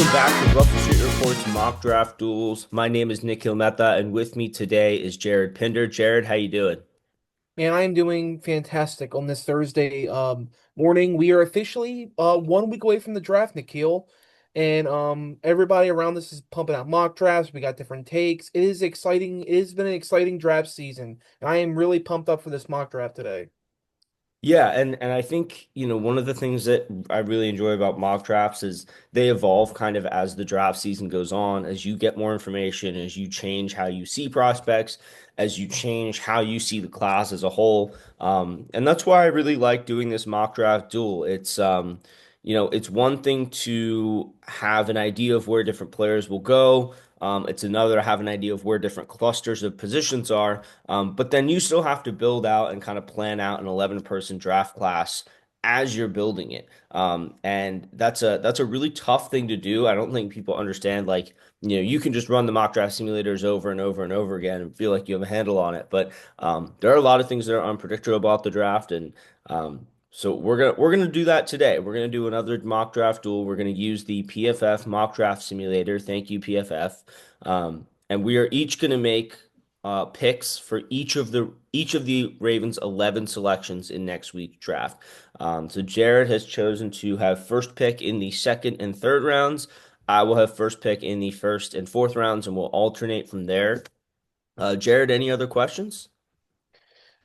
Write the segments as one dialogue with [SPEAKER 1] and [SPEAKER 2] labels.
[SPEAKER 1] Welcome back to Russell Street Report's Mock Draft Duels. My name is Nikhil Mehta, and with me today is Jared Pinder. Jared, how you doing?
[SPEAKER 2] Man, I am doing fantastic on this Thursday morning. We are officially 1 week away from the draft, Nikhil. And everybody around us is pumping out mock drafts. We got different takes. It is exciting. It has been an exciting draft season. And I am really pumped up for this mock draft today.
[SPEAKER 1] Yeah, and I think, one of the things that I really enjoy about mock drafts is they evolve kind of as the draft season goes on, as you get more information, as you change how you see prospects, as you change how you see the class as a whole. And that's why I really like doing this mock draft duel. It's one thing to have an idea of where different players will go. It's another to have an idea of where different clusters of positions are. But then you still have to build out and kind of plan out an 11-person draft class as you're building it. And that's a really tough thing to do. I don't think people understand like, you can just run the mock draft simulators over and over and over again and feel like you have a handle on it. But there are a lot of things that are unpredictable about the draft, and so we're gonna do that today. We're gonna do another mock draft duel. We're gonna use the PFF mock draft simulator. Thank you, PFF. And we are each gonna make picks for each of the Ravens 11 selections in next week's draft. So Jared has chosen to have first pick in the second and third rounds. I will have first pick in the first and fourth rounds, and we'll alternate from there. Jared, any other questions?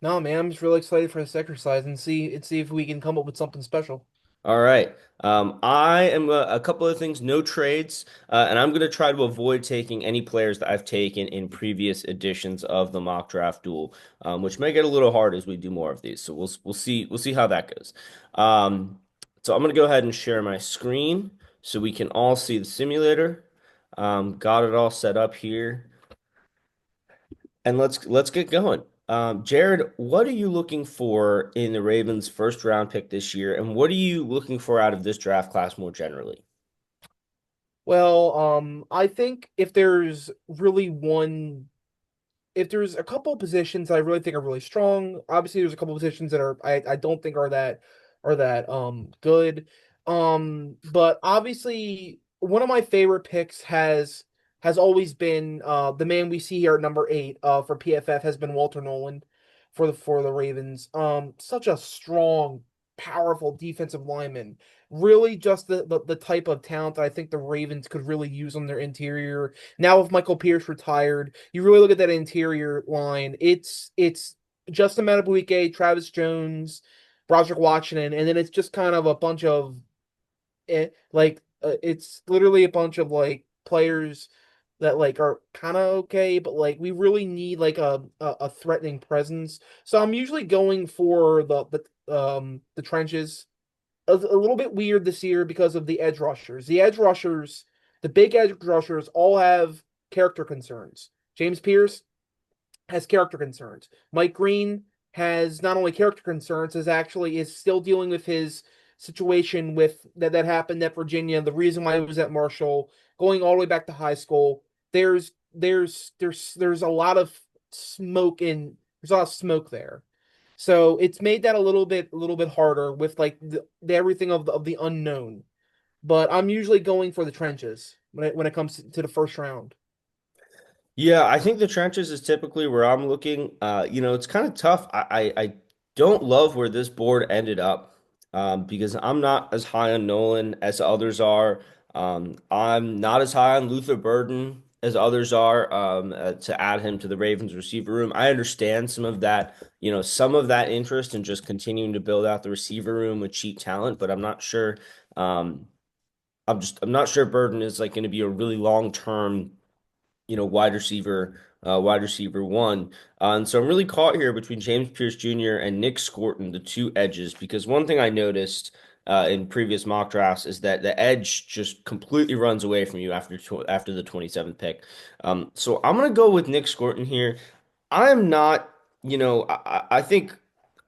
[SPEAKER 2] No, man, I'm just really excited for this exercise and see if we can come up with something special.
[SPEAKER 1] All right. I am a couple of things, no trades, and I'm going to try to avoid taking any players that I've taken in previous editions of the mock draft duel, which may get a little hard as we do more of these. So we'll see how that goes. So I'm going to go ahead and share my screen so we can all see the simulator. Got it all set up here. And let's get going. Jared, what are you looking for in the Ravens' first round pick this year, and what are you looking for out of this draft class more generally?
[SPEAKER 2] Well, I think if there's a couple of positions that I really think are really strong, obviously there's a couple of positions that I don't think are that good. But obviously one of my favorite picks has always been the man we see here at number 8 for PFF has been Walter Nolan for the Ravens. Such a strong, powerful defensive lineman. Really just the type of talent that I think the Ravens could really use on their interior. Now with Michael Pierce retired, you really look at that interior line. It's Justin Madubuike, Travis Jones, Broderick Washington, and then it's just kind of a bunch of it's literally a bunch of like players that like are kind of okay, but like we really need like a threatening presence. So I'm usually going for the trenches. A little bit weird this year because of the edge rushers. The big edge rushers all have character concerns. James Pierce has character concerns. Mike Green has not only character concerns, is still dealing with his situation with that happened at Virginia. The reason why he was at Marshall, going all the way back to high school. There's a lot of there's a lot of smoke there. So it's made that a little bit harder with like the everything of the unknown. But I'm usually going for the trenches when it comes to the first round.
[SPEAKER 1] Yeah, I think the trenches is typically where I'm looking. It's kind of tough. I don't love where this board ended up, because I'm not as high on Nolan as others are. I'm not as high on Luther Burden as others are, to add him to the Ravens receiver room. I understand some of that interest in just continuing to build out the receiver room with cheap talent, but I'm not sure. Um, I'm not sure Burden is like going to be a really long term wide receiver one. And so I'm really caught here between James Pierce Jr. and Nick Scorton, the two edges, because one thing I noticed in previous mock drafts is that the edge just completely runs away from you after the 27th pick. So I'm gonna go with Nick Scorton here. I am not, I think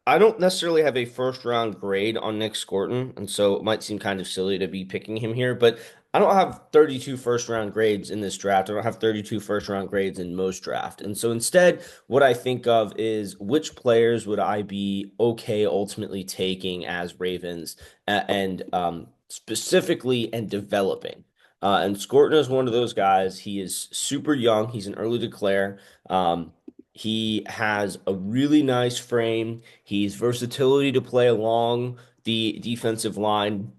[SPEAKER 1] I don't necessarily have a first round grade on Nick Scorton, and so it might seem kind of silly to be picking him here, but I don't have 32 first round grades in this draft. I don't have 32 first round grades in most draft. And so instead, what I think of is which players would I be okay ultimately taking as Ravens, and specifically and developing. And Scorton is one of those guys. He is super young. He's an early declare. He has a really nice frame. He's versatility to play along the defensive line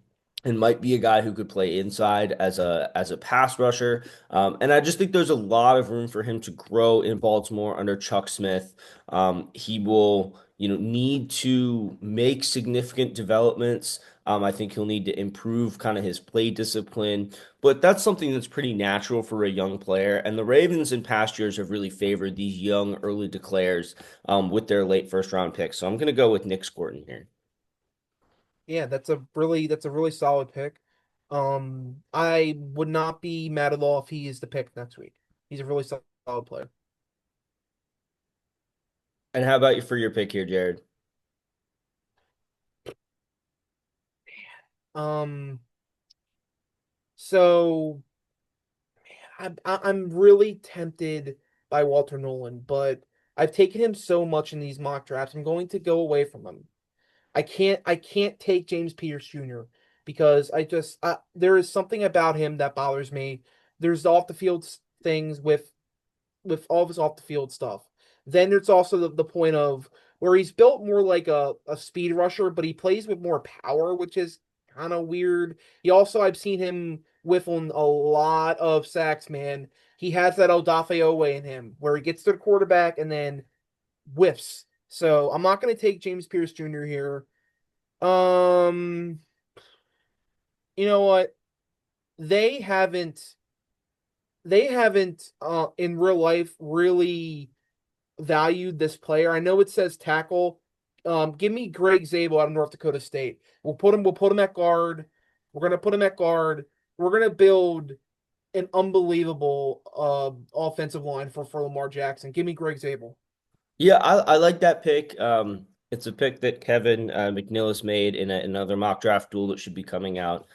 [SPEAKER 1] and might be a guy who could play inside as a pass rusher. And I just think there's a lot of room for him to grow in Baltimore under Chuck Smith. He will, need to make significant developments. I think he'll need to improve kind of his play discipline, but that's something that's pretty natural for a young player. And the Ravens in past years have really favored these young early declares with their late first round picks. So I'm going to go with Nick Scorton here.
[SPEAKER 2] Yeah, that's a really solid pick. I would not be mad at all if he is the pick next week. He's a really solid player.
[SPEAKER 1] And how about you for your pick here, Jared?
[SPEAKER 2] Um, so I'm really tempted by Walter Nolan, but I've taken him so much in these mock drafts. I'm going to go away from him. I can't take James Peters Jr. because there is something about him that bothers me. There's off the field things with all of his off the field stuff. Then there's also the point of where he's built more like a speed rusher, but he plays with more power, which is kind of weird. He also I've seen him whiffling a lot of sacks, man. He has that Odafe way in him where he gets to the quarterback and then whiffs. So I'm not going to take James Pierce Jr. here. Um, you know what? They haven't they haven't in real life really valued this player. I know it says tackle. Give me Greg Zabel out of North Dakota State. We'll put him at guard. We're gonna put him at guard. We're gonna build an unbelievable offensive line for Lamar Jackson. Give me Greg Zabel.
[SPEAKER 1] Yeah, I like that pick. It's a pick that Kevin McNillis made in another mock draft duel that should be coming out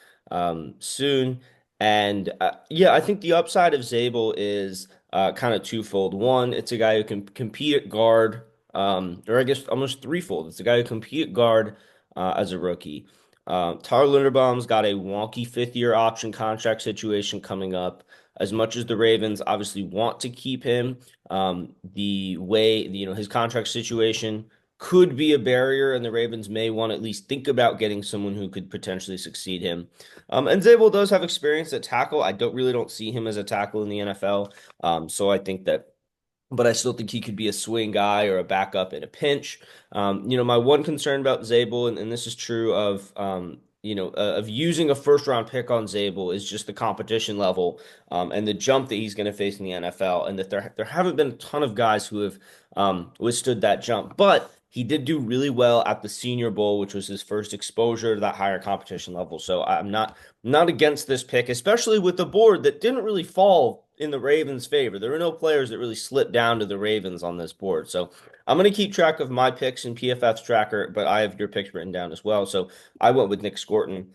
[SPEAKER 1] soon. And yeah, I think the upside of Zabel is kind of twofold. One, it's a guy who can compete at guard, or I guess almost threefold. It's a guy who can compete at guard as a rookie. Tyler Linderbaum's got a wonky fifth-year option contract situation coming up. As much as the Ravens obviously want to keep him, the way, his contract situation could be a barrier, and the Ravens may want to at least think about getting someone who could potentially succeed him. And Zabel does have experience at tackle. I don't see him as a tackle in the NFL. So I think that, but I still think he could be a swing guy or a backup in a pinch. My one concern about Zabel, and this is true of using a first round pick on Zabel, is just the competition level and the jump that he's going to face in the NFL, and that there haven't been a ton of guys who have withstood that jump. But he did do really well at the Senior Bowl, which was his first exposure to that higher competition level. So I'm not against this pick, especially with the board that didn't really fall in the Ravens' favor. There were no players that really slipped down to the Ravens on this board. So I'm going to keep track of my picks in PFF's tracker, but I have your picks written down as well. So I went with Nick Scorton.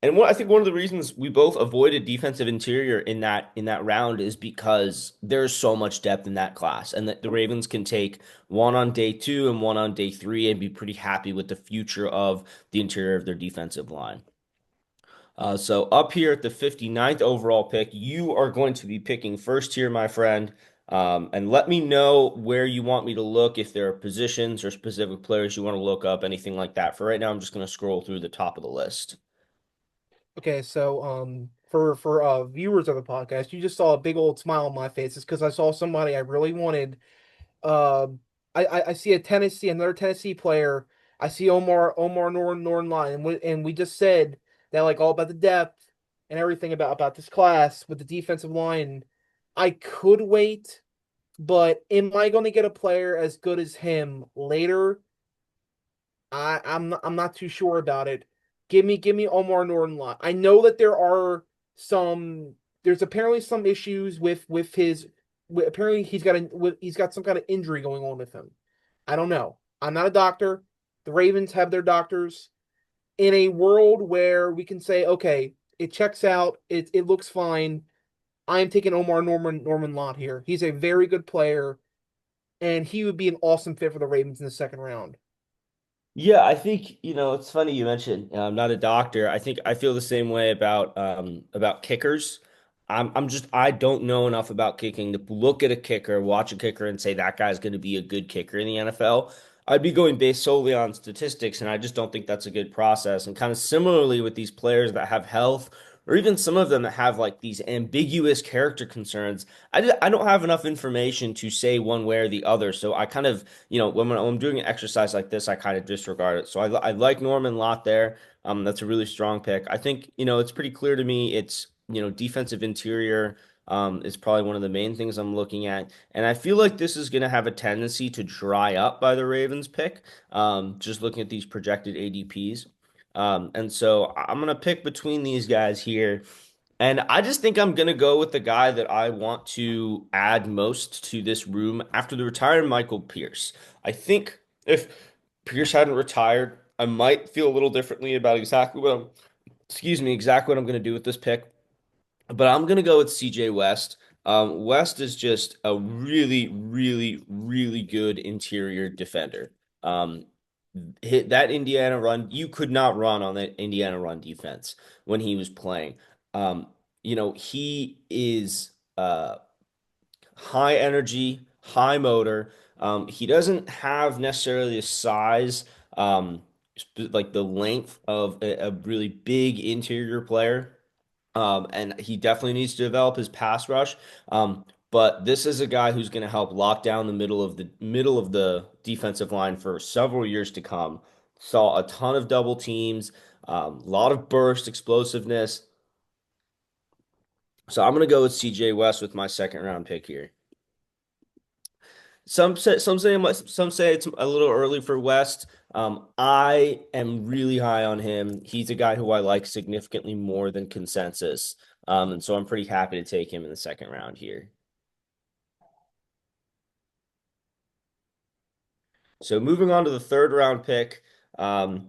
[SPEAKER 1] And I think one of the reasons we both avoided defensive interior in that round is because there's so much depth in that class, and that the Ravens can take one on day two and one on day three and be pretty happy with the future of the interior of their defensive line. So up here at the 59th overall pick, you are going to be picking first here, my friend. And let me know where you want me to look, if there are positions or specific players you want to look up, anything like that. For right now, I'm just going to scroll through the top of the list.
[SPEAKER 2] Okay, so for viewers of the podcast, you just saw a big old smile on my face. It's because I saw somebody I really wanted. Uh, I see another Tennessee player. I see Omar Norn line, and we just said that like all about the depth and everything about this class with the defensive line. I could wait, but am I going to get a player as good as him later? I'm not too sure about it. Give me Omar Norton lot. I know that there's apparently some issues with his apparently he's got some kind of injury going on with him. I don't know. I'm not a doctor. The Ravens have their doctors. In a world where we can say, okay, it checks out, it looks fine. I am taking Norman Lott here. He's a very good player, and he would be an awesome fit for the Ravens in the second round.
[SPEAKER 1] Yeah, I think, it's funny you mentioned I'm not a doctor. I think I feel the same way about kickers. I don't know enough about kicking to look at a kicker, watch a kicker and say that guy's going to be a good kicker in the NFL. I'd be going based solely on statistics, and I just don't think that's a good process. And kind of similarly with these players that have health, or even some of them that have like these ambiguous character concerns, I don't have enough information to say one way or the other. So I kind of, when I'm doing an exercise like this, I kind of disregard it. So I like Norman Lott there. That's a really strong pick. I think, it's pretty clear to me it's, defensive interior is probably one of the main things I'm looking at. And I feel like this is going to have a tendency to dry up by the Ravens pick, just looking at these projected ADPs. And so I'm going to pick between these guys here. And I just think I'm gonna go with the guy that I want to add most to this room after the retired Michael Pierce. I think if Pierce hadn't retired, I might feel a little differently about exactly what I'm gonna do with this pick. But I'm gonna go with CJ West. West is just a really, really, really good interior defender. Um, hit that Indiana run, you could not run on that Indiana run defense when he was playing. Um, he is high energy, high motor. He doesn't have necessarily a size, like the length of a really big interior player. And he definitely needs to develop his pass rush. But this is a guy who's going to help lock down the middle of the defensive line for several years to come. Saw a ton of double teams, a lot of burst, explosiveness. So I'm going to go with CJ West with my second round pick here. Some say it's a little early for West. I am really high on him. He's a guy who I like significantly more than consensus. And so I'm pretty happy to take him in the second round here. So moving on to the third round pick, I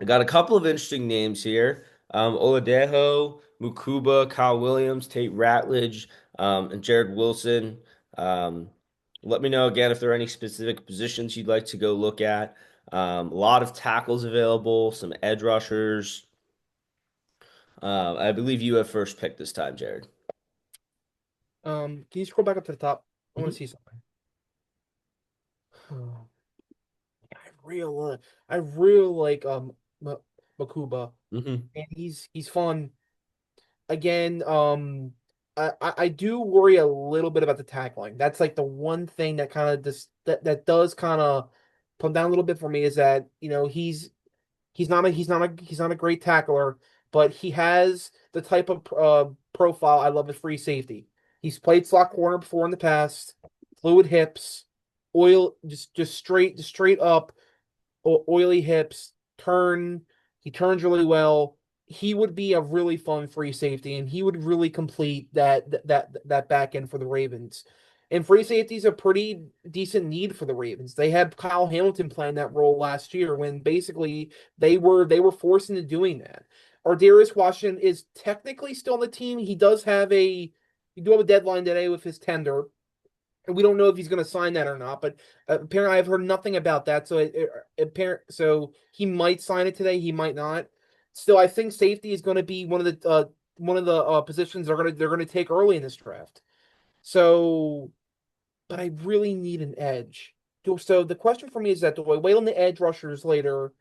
[SPEAKER 1] got a couple of interesting names here. Oladejo, Mukuba, Kyle Williams, Tate Ratledge, and Jared Wilson. Um, Let me know again if there are any specific positions you'd like to go look at. A lot of tackles available, some edge rushers. I believe you have first pick this time, Jared.
[SPEAKER 2] Can you scroll back up to the top? I want
[SPEAKER 1] Hmm.
[SPEAKER 2] to see something. I real I real like Makuba,
[SPEAKER 1] Hmm.
[SPEAKER 2] and he's fun. Again, I do worry a little bit about the tackling. That's like the one thing that kind of that does kind of come down a little bit for me is that he's not a great tackler, but he has the type of profile I love as free safety. He's played slot corner before in the past, fluid hips, oil just straight up oily hips, he turns really well. He would be a really fun free safety, and he would really complete that back end for the Ravens. And free safety is a pretty decent need for the Ravens. They had Kyle Hamilton playing that role last year when basically they were forced into doing that. Darius Washington is technically still on the team. He do have a deadline today with his tender, and we don't know if he's going to sign that or not. But apparently, I've heard nothing about that. So he might sign it today. He might not. Still, I think safety is going to be one of the positions they're going to take early in this draft. So, but I really need an edge. So the question for me is that do I wait on the edge rushers later,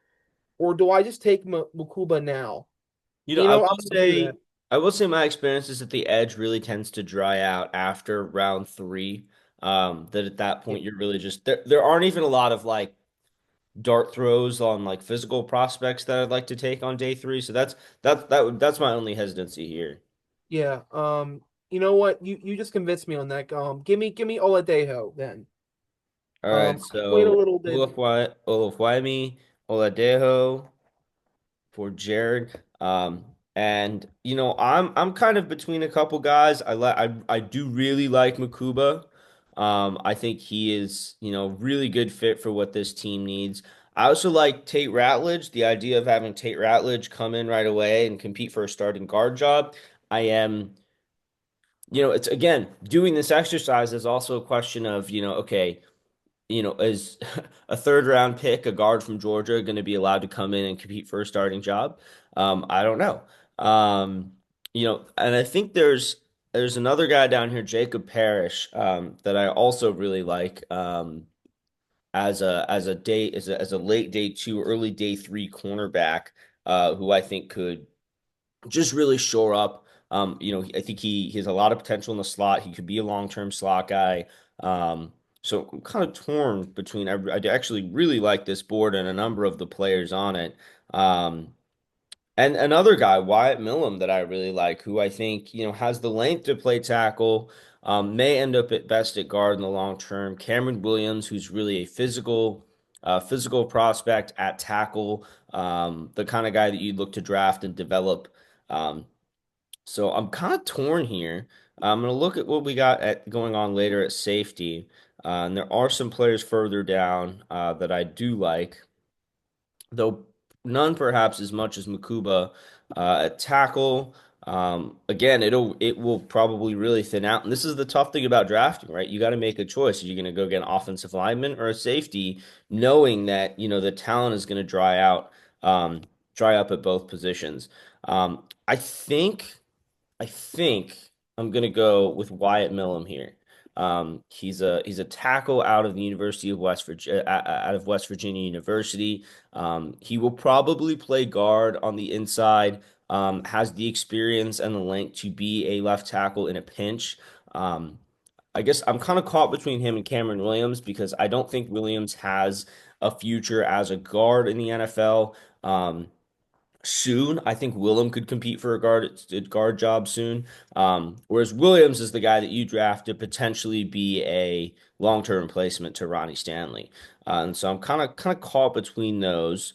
[SPEAKER 2] or do I just take Mukuba now?
[SPEAKER 1] I
[SPEAKER 2] I'm
[SPEAKER 1] will
[SPEAKER 2] going to do
[SPEAKER 1] say,
[SPEAKER 2] that.
[SPEAKER 1] my experience is that the edge really tends to dry out after round three. That at that
[SPEAKER 2] Yeah.
[SPEAKER 1] point you're really just there aren't even a lot of like dart throws on like physical prospects that I'd like to take on day three. So that's my only hesitancy here.
[SPEAKER 2] Yeah. You know what? You just convinced me on that. Give me Oladejo then.
[SPEAKER 1] All right,
[SPEAKER 2] Wait a
[SPEAKER 1] so
[SPEAKER 2] little bit.
[SPEAKER 1] Olufwami, Oladejo for Jared. And I'm kind of between a couple guys. I do really like Makuba. I think he is, really good fit for what this team needs. I also like Tate Ratledge. The idea of having Tate Ratledge come in right away and compete for a starting guard job. I am, it's again doing this exercise is also a question of, okay, is a third round pick, a guard from Georgia, going to be allowed to come in and compete for a starting job? I don't know. Um, and I think there's another guy down here, Jacob Parrish, that I also really like as a late day two, early day three cornerback, who I think could just really shore up. I think he has a lot of potential in the slot. He could be a long-term slot guy. So I'm kind of torn between. I actually really like this board and a number of the players on it. Um, and another guy, Wyatt Millum, that I really like, who I think, has the length to play tackle, may end up at best at guard in the long term. Cameron Williams, who's really a physical prospect at tackle, the kind of guy that you'd look to draft and develop. Um, so I'm kind of torn here. I'm going to look at what we got at going on later at safety. And there are some players further down that I do like, though none perhaps as much as Makuba at tackle. Again, it will probably really thin out, and this is the tough thing about drafting, right? You got to make a choice. Are you going to go get an offensive lineman or a safety, knowing that the talent is going to dry up at both positions. I think. I think I'm gonna go with Wyatt Millum here. He's a tackle out of the University of West Virginia, out of West Virginia University. He will probably play guard on the inside. Has the experience and the length to be a left tackle in a pinch. Um, I guess I'm kind of caught between him and Cameron Williams because I don't think Williams has a future as a guard in the NFL. Soon. I think Willem could compete for a guard job soon. Whereas Williams is the guy that you draft to potentially be a long-term replacement to Ronnie Stanley. And so I'm kind of caught between those.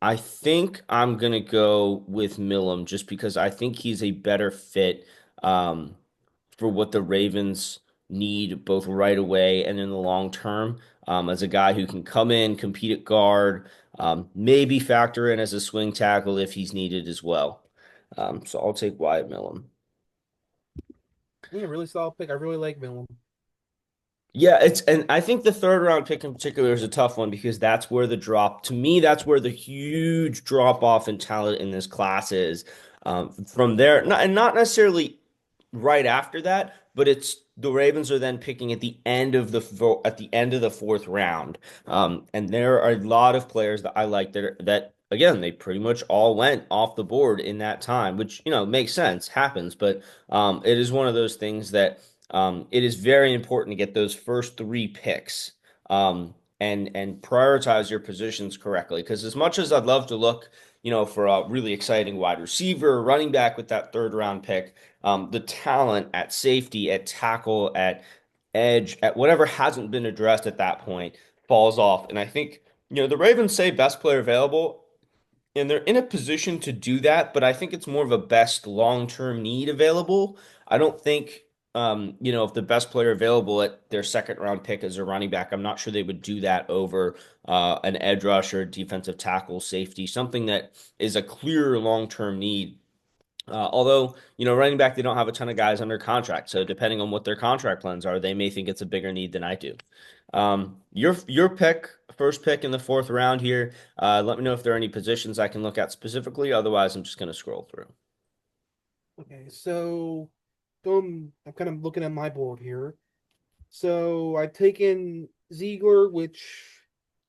[SPEAKER 1] I think I'm gonna go with Millum just because I think he's a better fit. Um, for what the Ravens need both right away and in the long term. As a guy who can come in, compete at guard, maybe factor in as a swing tackle if he's needed as well. So I'll take Wyatt Millum.
[SPEAKER 2] Yeah, really solid pick. I really like Millum.
[SPEAKER 1] Yeah, and I think the third round pick in particular is a tough one because that's where to me, that's where the huge drop off in talent in this class is. From there, not necessarily right after that, but it's the Ravens are then picking at the end of the fourth round. And there are a lot of players that I like that again, they pretty much all went off the board in that time, which makes sense, happens, but it is one of those things that it is very important to get those first three picks and prioritize your positions correctly. Because as much as I'd love to look, for a really exciting wide receiver, running back with that third round pick, the talent at safety, at tackle, at edge, at whatever hasn't been addressed at that point falls off. And I think, the Ravens say best player available. And they're in a position to do that, but I think it's more of a best long-term need available. I don't think, if the best player available at their second round pick is a running back, I'm not sure they would do that over an edge rusher, defensive tackle, safety, something that is a clear long-term need. Although, running back, they don't have a ton of guys under contract. So depending on what their contract plans are, they may think it's a bigger need than I do. Your pick, first pick in the fourth round here. Let me know if there are any positions I can look at specifically. Otherwise, I'm just going to scroll through.
[SPEAKER 2] Okay, so I'm kind of looking at my board here. So I've taken Ziegler, which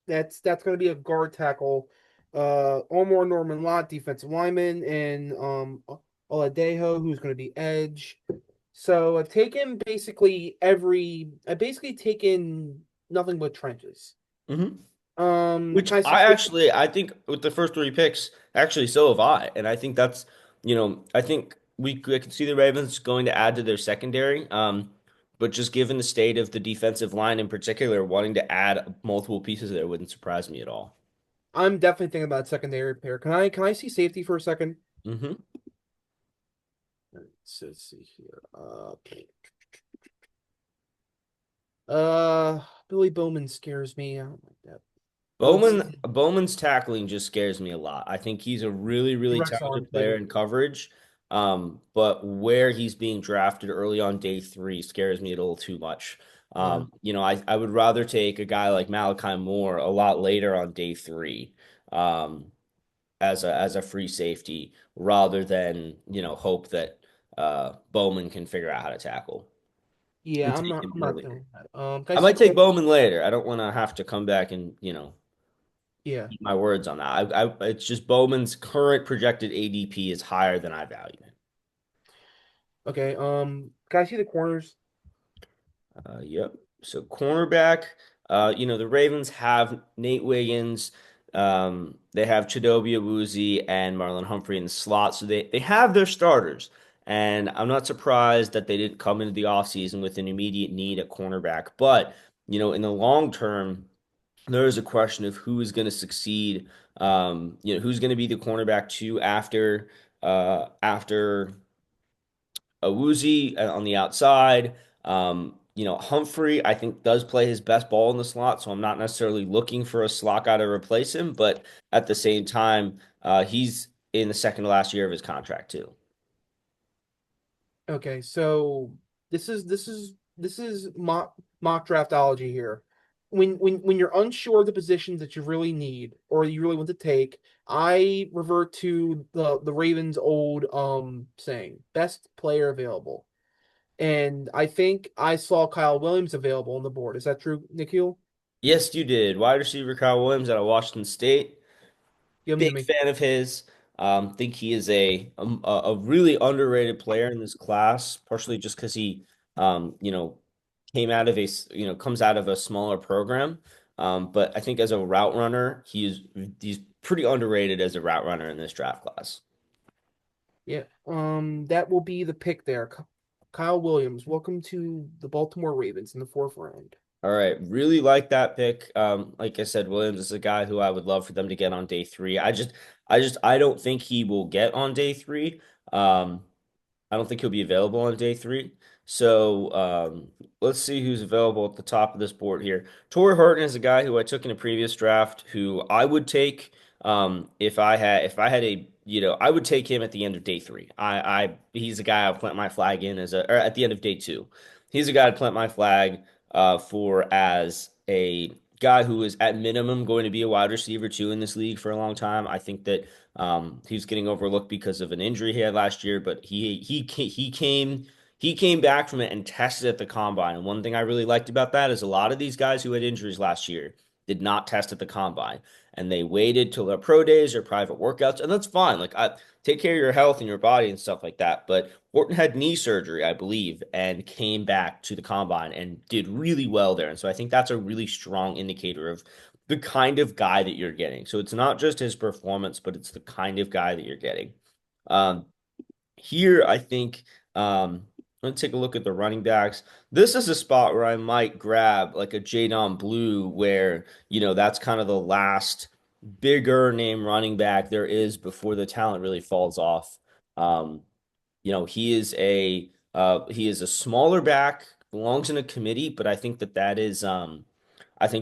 [SPEAKER 2] that's going to be a guard tackle. Omar Norman Lott, defensive lineman, and Oladejo, who's going to be edge. So I've basically taken nothing but trenches.
[SPEAKER 1] Hmm. Which
[SPEAKER 2] Kind of see
[SPEAKER 1] I think with the first three picks, actually, so have I. And I think I think I could see the Ravens going to add to their secondary. But just given the state of the defensive line in particular, wanting to add multiple pieces there wouldn't surprise me at all.
[SPEAKER 2] I'm definitely thinking about secondary pair. Can I see safety for a second?
[SPEAKER 1] Hmm.
[SPEAKER 2] Let's see here. Billy Bowman scares me. I don't like that. Let's see.
[SPEAKER 1] Bowman's tackling just scares me a lot. I think he's a really, really
[SPEAKER 2] T-Rex
[SPEAKER 1] talented
[SPEAKER 2] arm
[SPEAKER 1] player
[SPEAKER 2] too.
[SPEAKER 1] in coverage. But where he's being drafted early on day three scares me a little too much.
[SPEAKER 2] Mm.
[SPEAKER 1] I would rather take a guy like Malachi Moore a lot later on day three, um, as a free safety rather than, hope that Bowman can figure out how to tackle and
[SPEAKER 2] Yeah,
[SPEAKER 1] take him
[SPEAKER 2] I'm not
[SPEAKER 1] earlier.
[SPEAKER 2] doing that. Can I
[SPEAKER 1] I
[SPEAKER 2] see
[SPEAKER 1] might
[SPEAKER 2] the
[SPEAKER 1] take
[SPEAKER 2] corner?
[SPEAKER 1] Bowman later. I don't want to have to come back and,
[SPEAKER 2] Yeah.
[SPEAKER 1] eat my words on that. It's just Bowman's current projected ADP is higher than I value him.
[SPEAKER 2] Okay. Can I see the corners?
[SPEAKER 1] Yep. So cornerback, the Ravens have Nate Wiggins, they have Chidobe Awuzie and Marlon Humphrey in the slot. So they have their starters. And I'm not surprised that they didn't come into the offseason with an immediate need at cornerback. But, in the long term, there is a question of who is going to succeed. Who's going to be the cornerback two after Awuzie on the outside. Humphrey, I think, does play his best ball in the slot, so I'm not necessarily looking for a slot guy to replace him, but at the same time, he's in the second to last year of his contract too.
[SPEAKER 2] Okay, so this is mock draftology here. When you're unsure of the positions that you really need or you really want to take, I revert to the Ravens' old saying, best player available. And I think I saw Kyle Williams available on the board. Is that true, Nikhil?
[SPEAKER 1] Yes, you did. Wide receiver Kyle Williams out of Washington State.
[SPEAKER 2] Give him to
[SPEAKER 1] Big
[SPEAKER 2] me.
[SPEAKER 1] fan of his. Think he is a really underrated player in this class, partially just because he, came out of comes out of a smaller program. But I think as a route runner, he's pretty underrated as a route runner in this draft class.
[SPEAKER 2] Yeah. That will be the pick there. Kyle Williams, welcome to the Baltimore Ravens in the fourth round.
[SPEAKER 1] All right, really like that pick. Like I said, Williams is a guy who I would love for them to get on day three. I don't think he will get on day three. Um, I don't think he'll be available on day three. So let's see who's available at the top of this board here. Torrey Horton is a guy who I took in a previous draft who I would take if I had I would take him at the end of day three. He's a guy I'd plant my flag in or at the end of day two. He's a guy I'd plant my flag for as a guy who is at minimum going to be a wide receiver two in this league for a long time. I think that he was getting overlooked because of an injury he had last year, but he came back from it and tested at the combine. And one thing I really liked about that is a lot of these guys who had injuries last year did not test at the combine, and they waited till their pro days or private workouts, and that's fine. Like I take care of your health and your body and stuff like that. But Horton had knee surgery, I believe, and came back to the combine and did really well there. And so I think that's a really strong indicator of the kind of guy that you're getting. So it's not just his performance, but it's the kind of guy that you're getting. Um, Here, I think let's take a look at the running backs. This is a spot where I might grab like a Jadon Blue, where that's kind of the last bigger name running back there is before the talent really falls off. Um, he is a smaller back, belongs in a committee, but I think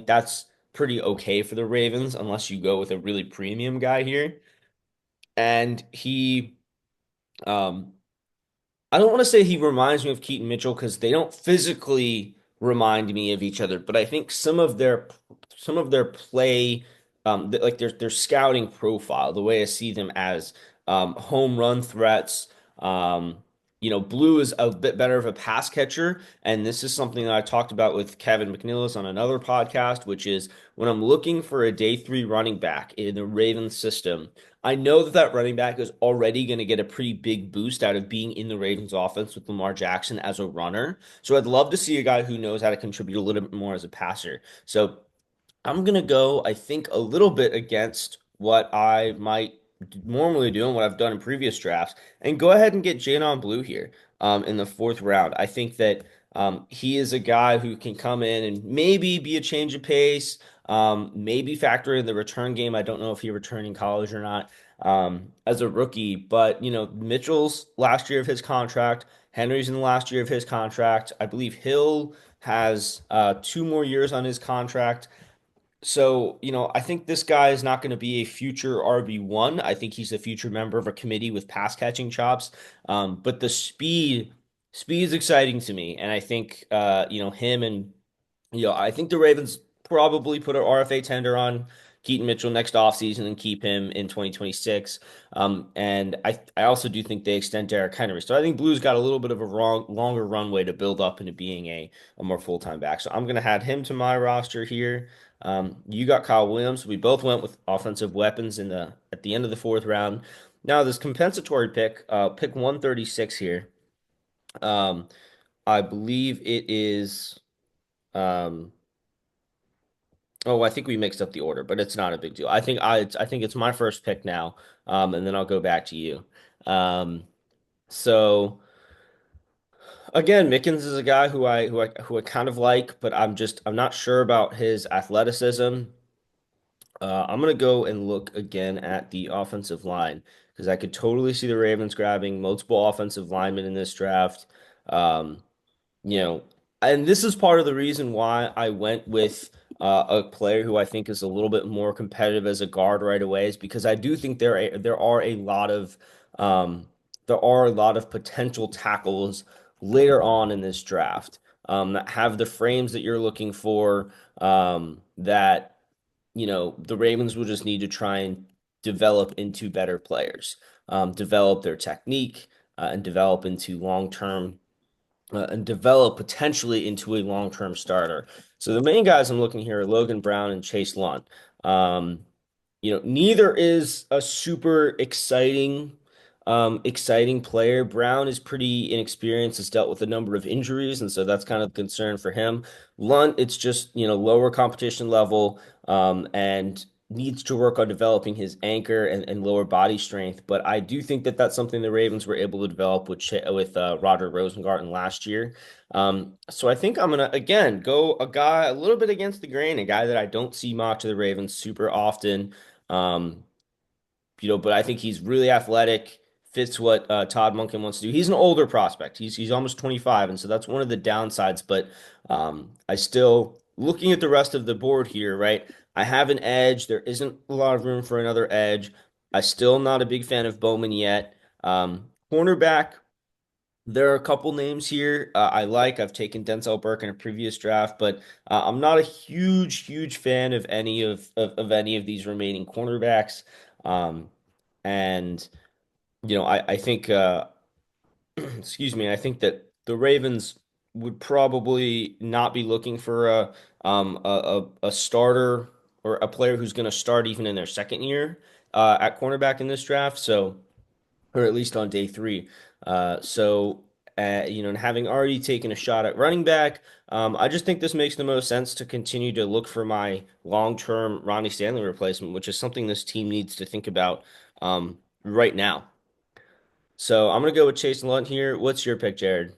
[SPEAKER 1] that's pretty okay for the Ravens unless you go with a really premium guy here. And um, I don't want to say he reminds me of Keaton Mitchell because they don't physically remind me of each other, but I think some of their play, like their scouting profile, the way I see them as home run threats. Blue is a bit better of a pass catcher, and this is something that I talked about with Kevin McNeilis on another podcast, which is when I'm looking for a day three running back in the Ravens system. I know that running back is already going to get a pretty big boost out of being in the Ravens offense with Lamar Jackson as a runner. So I'd love to see a guy who knows how to contribute a little bit more as a passer. So I'm gonna go, I think, a little bit against what I might normally do and what I've done in previous drafts, and go ahead and get Janon Blue here in the fourth round. I think that he is a guy who can come in and maybe be a change of pace, maybe factor in the return game. I don't know if he returned in college or not as a rookie, but Mitchell's last year of his contract, Henry's in the last year of his contract. I believe Hill has 2 more years on his contract. So, I think this guy is not going to be a future RB1. I think he's a future member of a committee with pass catching chops. But the speed is exciting to me. And I think, him and I think the Ravens probably put an RFA tender on Keaton Mitchell next offseason and keep him in 2026. And I also do think they extend Derrick Henry. So I think Blues got a little bit of a longer runway to build up into being a more full-time back. So I'm going to add him to my roster here. You got Kyle Williams. We both went with offensive weapons at the end of the fourth round. Now this compensatory pick, pick 136 here. Um, I believe it is. Um, Oh, I think we mixed up the order, but it's not a big deal. I think it's my first pick now, and then I'll go back to you. Um, so again, Mickens is a guy who I kind of like, but I'm not sure about his athleticism. I'm gonna go and look again at the offensive line because I could totally see the Ravens grabbing multiple offensive linemen in this draft. Um, you know, and this is part of the reason why I went with a player who I think is a little bit more competitive as a guard right away, is because I do think there are a lot of um, potential tackles later on in this draft that have the frames that you're looking for. That the Ravens will just need to try and develop into better players, develop their technique, and develop potentially into a long-term starter. So the main guys I'm looking here are Logan Brown and Chase Lunt. Um, neither is a super exciting player. Brown is pretty inexperienced, has dealt with a number of injuries, and so that's kind of a concern for him. Lunt, it's just, lower competition level, and needs to work on developing his anchor and lower body strength. But I do think that that's something the Ravens were able to develop with Roger Rosengarten last year. So I think I'm gonna again go a guy a little bit against the grain, a guy that I don't see mocked to the Ravens super often. Um, but I think he's really athletic, fits what Todd Monken wants to do. He's an older prospect. He's almost 25, and so that's one of the downsides. But I still looking at the rest of the board here, right? I have an edge. There isn't a lot of room for another edge. I still not a big fan of Bowman yet. Cornerback. There are a couple names here I like. I've taken Denzel Burke in a previous draft, but I'm not a huge fan of any of these remaining cornerbacks. Um, and I think excuse me, I think that the Ravens would probably not be looking for a starter or a player who's going to start even in their second year at cornerback in this draft. So or at least on day three. And having already taken a shot at running back, I just think this makes the most sense to continue to look for my long-term Ronnie Stanley replacement, which is something this team needs to think about right now. So I'm gonna go with Chase Lunt here. What's your pick, Jared?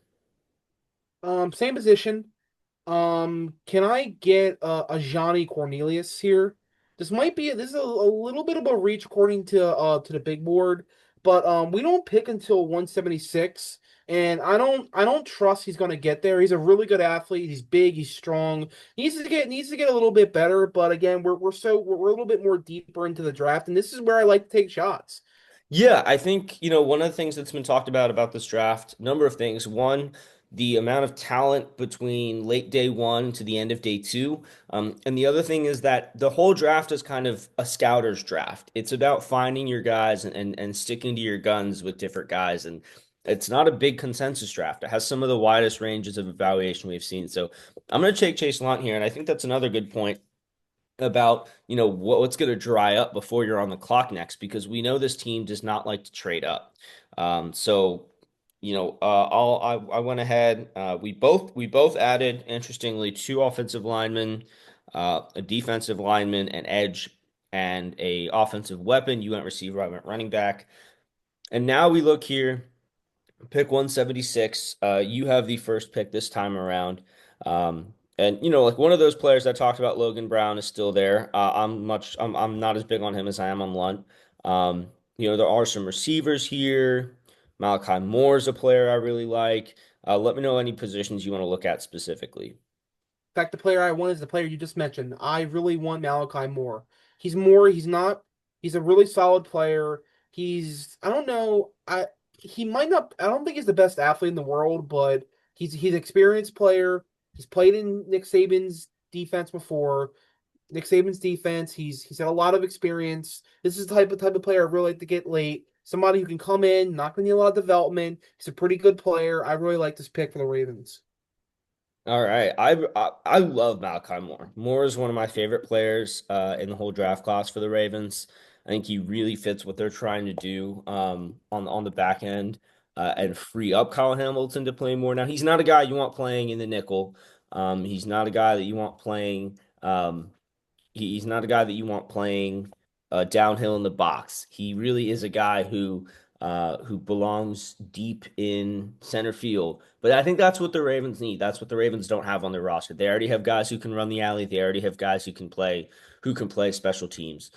[SPEAKER 2] Same position. Can I get a Johnny Cornelius here? This is a little bit of a reach according to the big board, but we don't pick until 176, and I don't trust he's gonna get there. He's a really good athlete. He's big. He's strong. He needs to get a little bit better. But again, we're a little bit more deeper into the draft, and this is where I like to take shots.
[SPEAKER 1] Yeah, I think, one of the things that's been talked about this draft, number of things. One, the amount of talent between late day one to the end of day two. And the other thing is that the whole draft is kind of a scouter's draft. It's about finding your guys and sticking to your guns with different guys. And it's not a big consensus draft. It has some of the widest ranges of evaluation we've seen. So I'm going to take Chase Lunt here. And I think that's another good point about what's going to dry up before you're on the clock next because we know this team does not like to trade up. So I went ahead. We both added interestingly two offensive linemen, a defensive lineman, an edge, and a offensive weapon. You went receiver, I went running back, and now we look here. Pick 176. You have the first pick this time around. And like one of those players I talked about, Logan Brown is still there. I'm not as big on him as I am on Lunt. There are some receivers here. Malachi Moore is a player I really like. Let me know any positions you want to look at specifically.
[SPEAKER 2] In fact, the player I want is the player you just mentioned. I really want Malachi Moore. He's more. He's not. He's a really solid player. I don't know. He might not. I don't think he's the best athlete in the world, but he's an experienced player. He's played in Nick Saban's defense before. Nick Saban's defense. He's had a lot of experience. This is the type of player I really like to get late. Somebody who can come in, not going to need a lot of development. He's a pretty good player. I really like this pick for the Ravens.
[SPEAKER 1] All right. I love Malachi Moore. Moore is one of my favorite players in the whole draft class for the Ravens. I think he really fits what they're trying to do on the back end and free up Kyle Hamilton to play more. Now he's not a guy you want playing in the nickel. He's not a guy that you want playing. He's not a guy that you want playing downhill in the box. He really is a guy who belongs deep in center field. But I think that's what the Ravens need. That's what the Ravens don't have on their roster. They already have guys who can run the alley. They already have guys who can play special teams.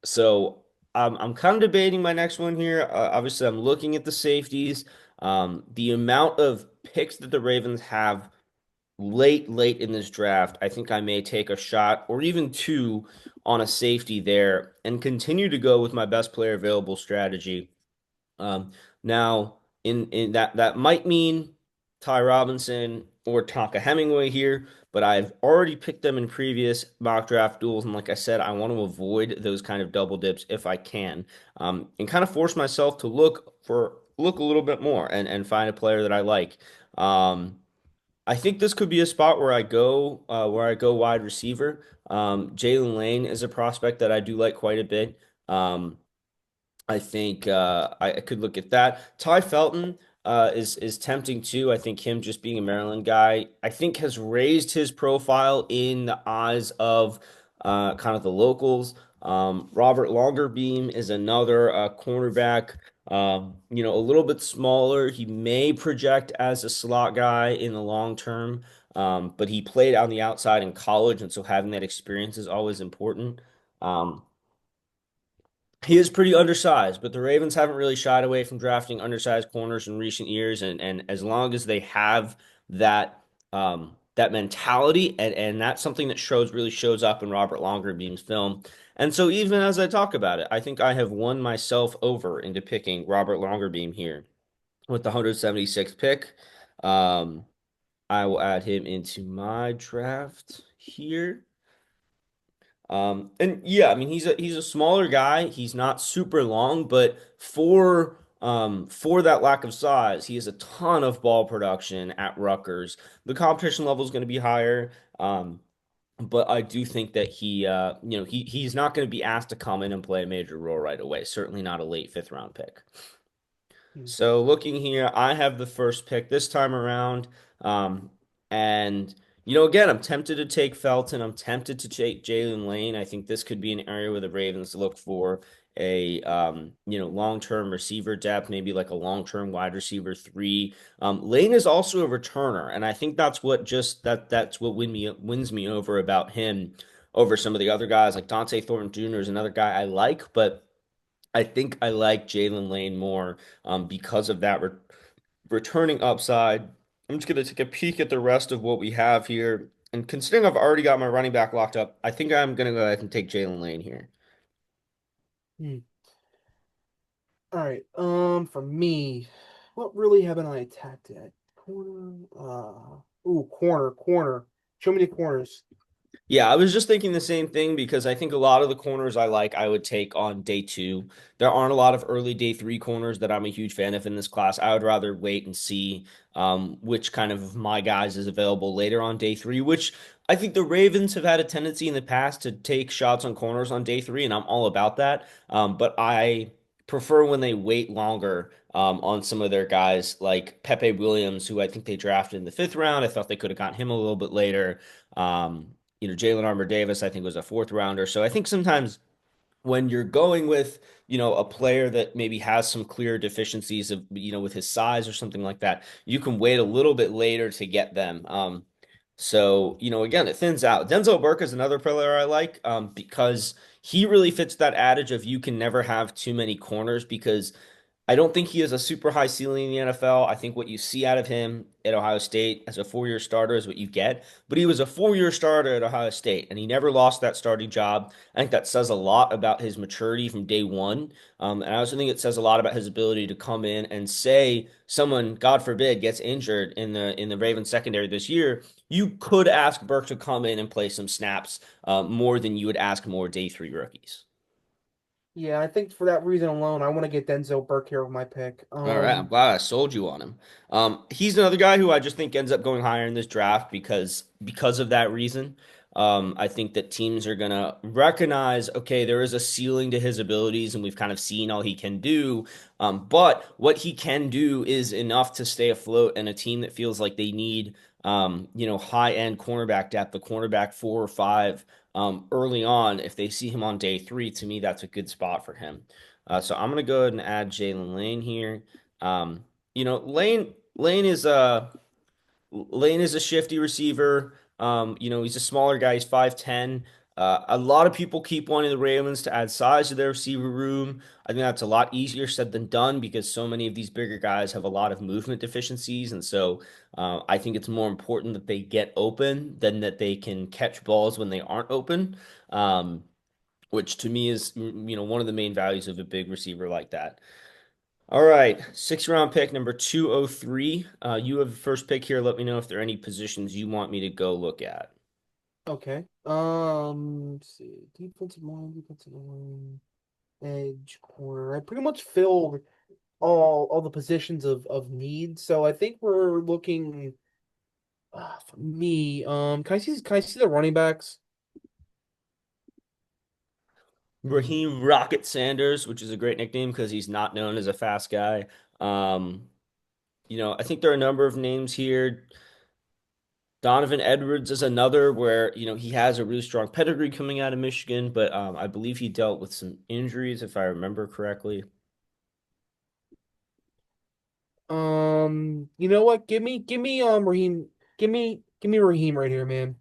[SPEAKER 1] So I'm kind of debating my next one here. Obviously, I'm looking at the safeties. The amount of picks that the Ravens have late in this draft, I think I may take a shot or even two on a safety there and continue to go with my best player available strategy. Now, in that might mean Ty Robinson or Tonka Hemingway here, but I've already picked them in previous mock draft duels, and like I said, I want to avoid those kind of double dips if I can, and kind of force myself to look a little bit more and find a player that I like. Um, I think this could be a spot where I go wide receiver. Jalen Lane is a prospect that I do like quite a bit. I think I could look at that. Ty Felton is tempting too. I think him just being a Maryland guy, I think has raised his profile in the eyes of kind of the locals. Robert Longerbeam is another cornerback. A little bit smaller. He may project as a slot guy in the long term, but he played on the outside in college, and so having that experience is always important. Um, he is pretty undersized, but the Ravens haven't really shied away from drafting undersized corners in recent years, and as long as they have that mentality, and that's something that shows up in Robert Longerbeam's film. And so even as I talk about it, I think I have won myself over into picking Robert Longerbeam here with the 176th pick. Um, I will add him into my draft here. And yeah, I mean he's a smaller guy. He's not super long, but for that lack of size, he has a ton of ball production at Rutgers. The competition level is going to be higher. But I do think that he's not going to be asked to come in and play a major role right away. Certainly not a late fifth round pick.
[SPEAKER 2] Hmm.
[SPEAKER 1] So looking here, I have the first pick this time around. Um, and again, I'm tempted to take Felton. I'm tempted to take Jalen Lane. I think this could be an area where the Ravens look for a long-term receiver depth, maybe like a long-term wide receiver three. Lane is also a returner, and I think that's what wins me over about him over some of the other guys. Like Dante Thornton Jr. is another guy I like, but I think I like Jalen Lane more because of that returning upside. I'm just going to take a peek at the rest of what we have here. And considering I've already got my running back locked up, I think I'm going to go ahead and take Jalen Lane here.
[SPEAKER 2] Hmm. All right. For me, what really haven't I attacked yet? Corner. Corner. Show me the corners.
[SPEAKER 1] Yeah, I was just thinking the same thing because I think a lot of the corners I like, I would take on day two. There aren't a lot of early day three corners that I'm a huge fan of in this class. I would rather wait and see which kind of my guys is available later on day three, which I think the Ravens have had a tendency in the past to take shots on corners on day three, and I'm all about that. But I prefer when they wait longer on some of their guys like Pepe Williams, who I think they drafted in the fifth round. I thought they could have gotten him a little bit later. Jalen Armour Davis, I think, was a fourth rounder. So I think sometimes when you're going with, a player that maybe has some clear deficiencies of, with his size or something like that, you can wait a little bit later to get them. Again, it thins out. Denzel Burke is another player I like because he really fits that adage of you can never have too many corners because I don't think he has a super high ceiling in the NFL. I think what you see out of him at Ohio State as a 4 year starter is what you get. But he was a 4 year starter at Ohio State, and he never lost that starting job. I think that says a lot about his maturity from day one. And I also think it says a lot about his ability to come in and say someone, God forbid, gets injured in the Ravens secondary this year. You could ask Burke to come in and play some snaps more than you would ask more day three rookies.
[SPEAKER 2] Yeah, I think for that reason alone, I want to get Denzel Burke here with my pick.
[SPEAKER 1] All right, I'm glad I sold you on him. He's another guy who I just think ends up going higher in this draft because of that reason. I think that teams are gonna recognize, okay, there is a ceiling to his abilities, and we've kind of seen all he can do. But what he can do is enough to stay afloat, and a team that feels like they need, high end cornerback depth, the cornerback 4 or 5, early on. If they see him on day three, to me, that's a good spot for him. So I'm gonna go ahead and add Jalen Lane here. Um, Lane is a shifty receiver. He's a smaller guy. He's 5'10". A lot of people keep wanting the Ravens to add size to their receiver room. I think that's a lot easier said than done because so many of these bigger guys have a lot of movement deficiencies, and so I think it's more important that they get open than that they can catch balls when they aren't open. Which to me is one of the main values of a big receiver like that. All right, 6th round pick number 203. You have the first pick here. Let me know if there are any positions you want me to go look at.
[SPEAKER 2] Okay. Let's see. Defensive line, edge, corner. I pretty much filled all the positions of need. So I think we're looking for me. Can I see the running backs?
[SPEAKER 1] Raheem Rocket Sanders, which is a great nickname because he's not known as a fast guy. Um, I think there are a number of names here. Donovan Edwards is another where, he has a really strong pedigree coming out of Michigan, but I believe he dealt with some injuries, if I remember correctly.
[SPEAKER 2] You know what? Give me Raheem. Give me Raheem right here, man.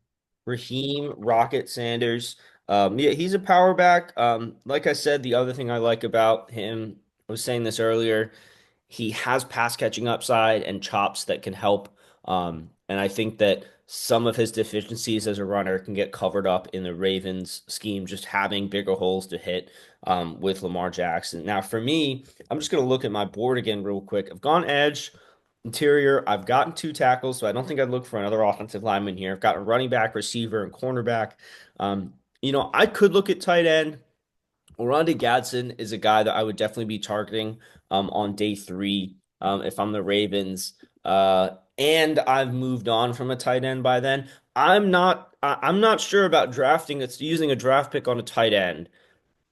[SPEAKER 1] Raheem Rocket Sanders. Yeah, he's a power back. Like I said, the other thing I like about him, I was saying this earlier, he has pass catching upside and chops that can help. And I think that some of his deficiencies as a runner can get covered up in the Ravens scheme, just having bigger holes to hit with Lamar Jackson. Now, for me, I'm just going to look at my board again real quick. I've gone edge. Interior, I've gotten 2 tackles, so I don't think I'd look for another offensive lineman here. I've got a running back, receiver, and cornerback. I could look at tight end. Oronde Gadsden is a guy that I would definitely be targeting on day three if I'm the Ravens. And I've moved on from a tight end by then. I'm not sure about drafting. It's using a draft pick on a tight end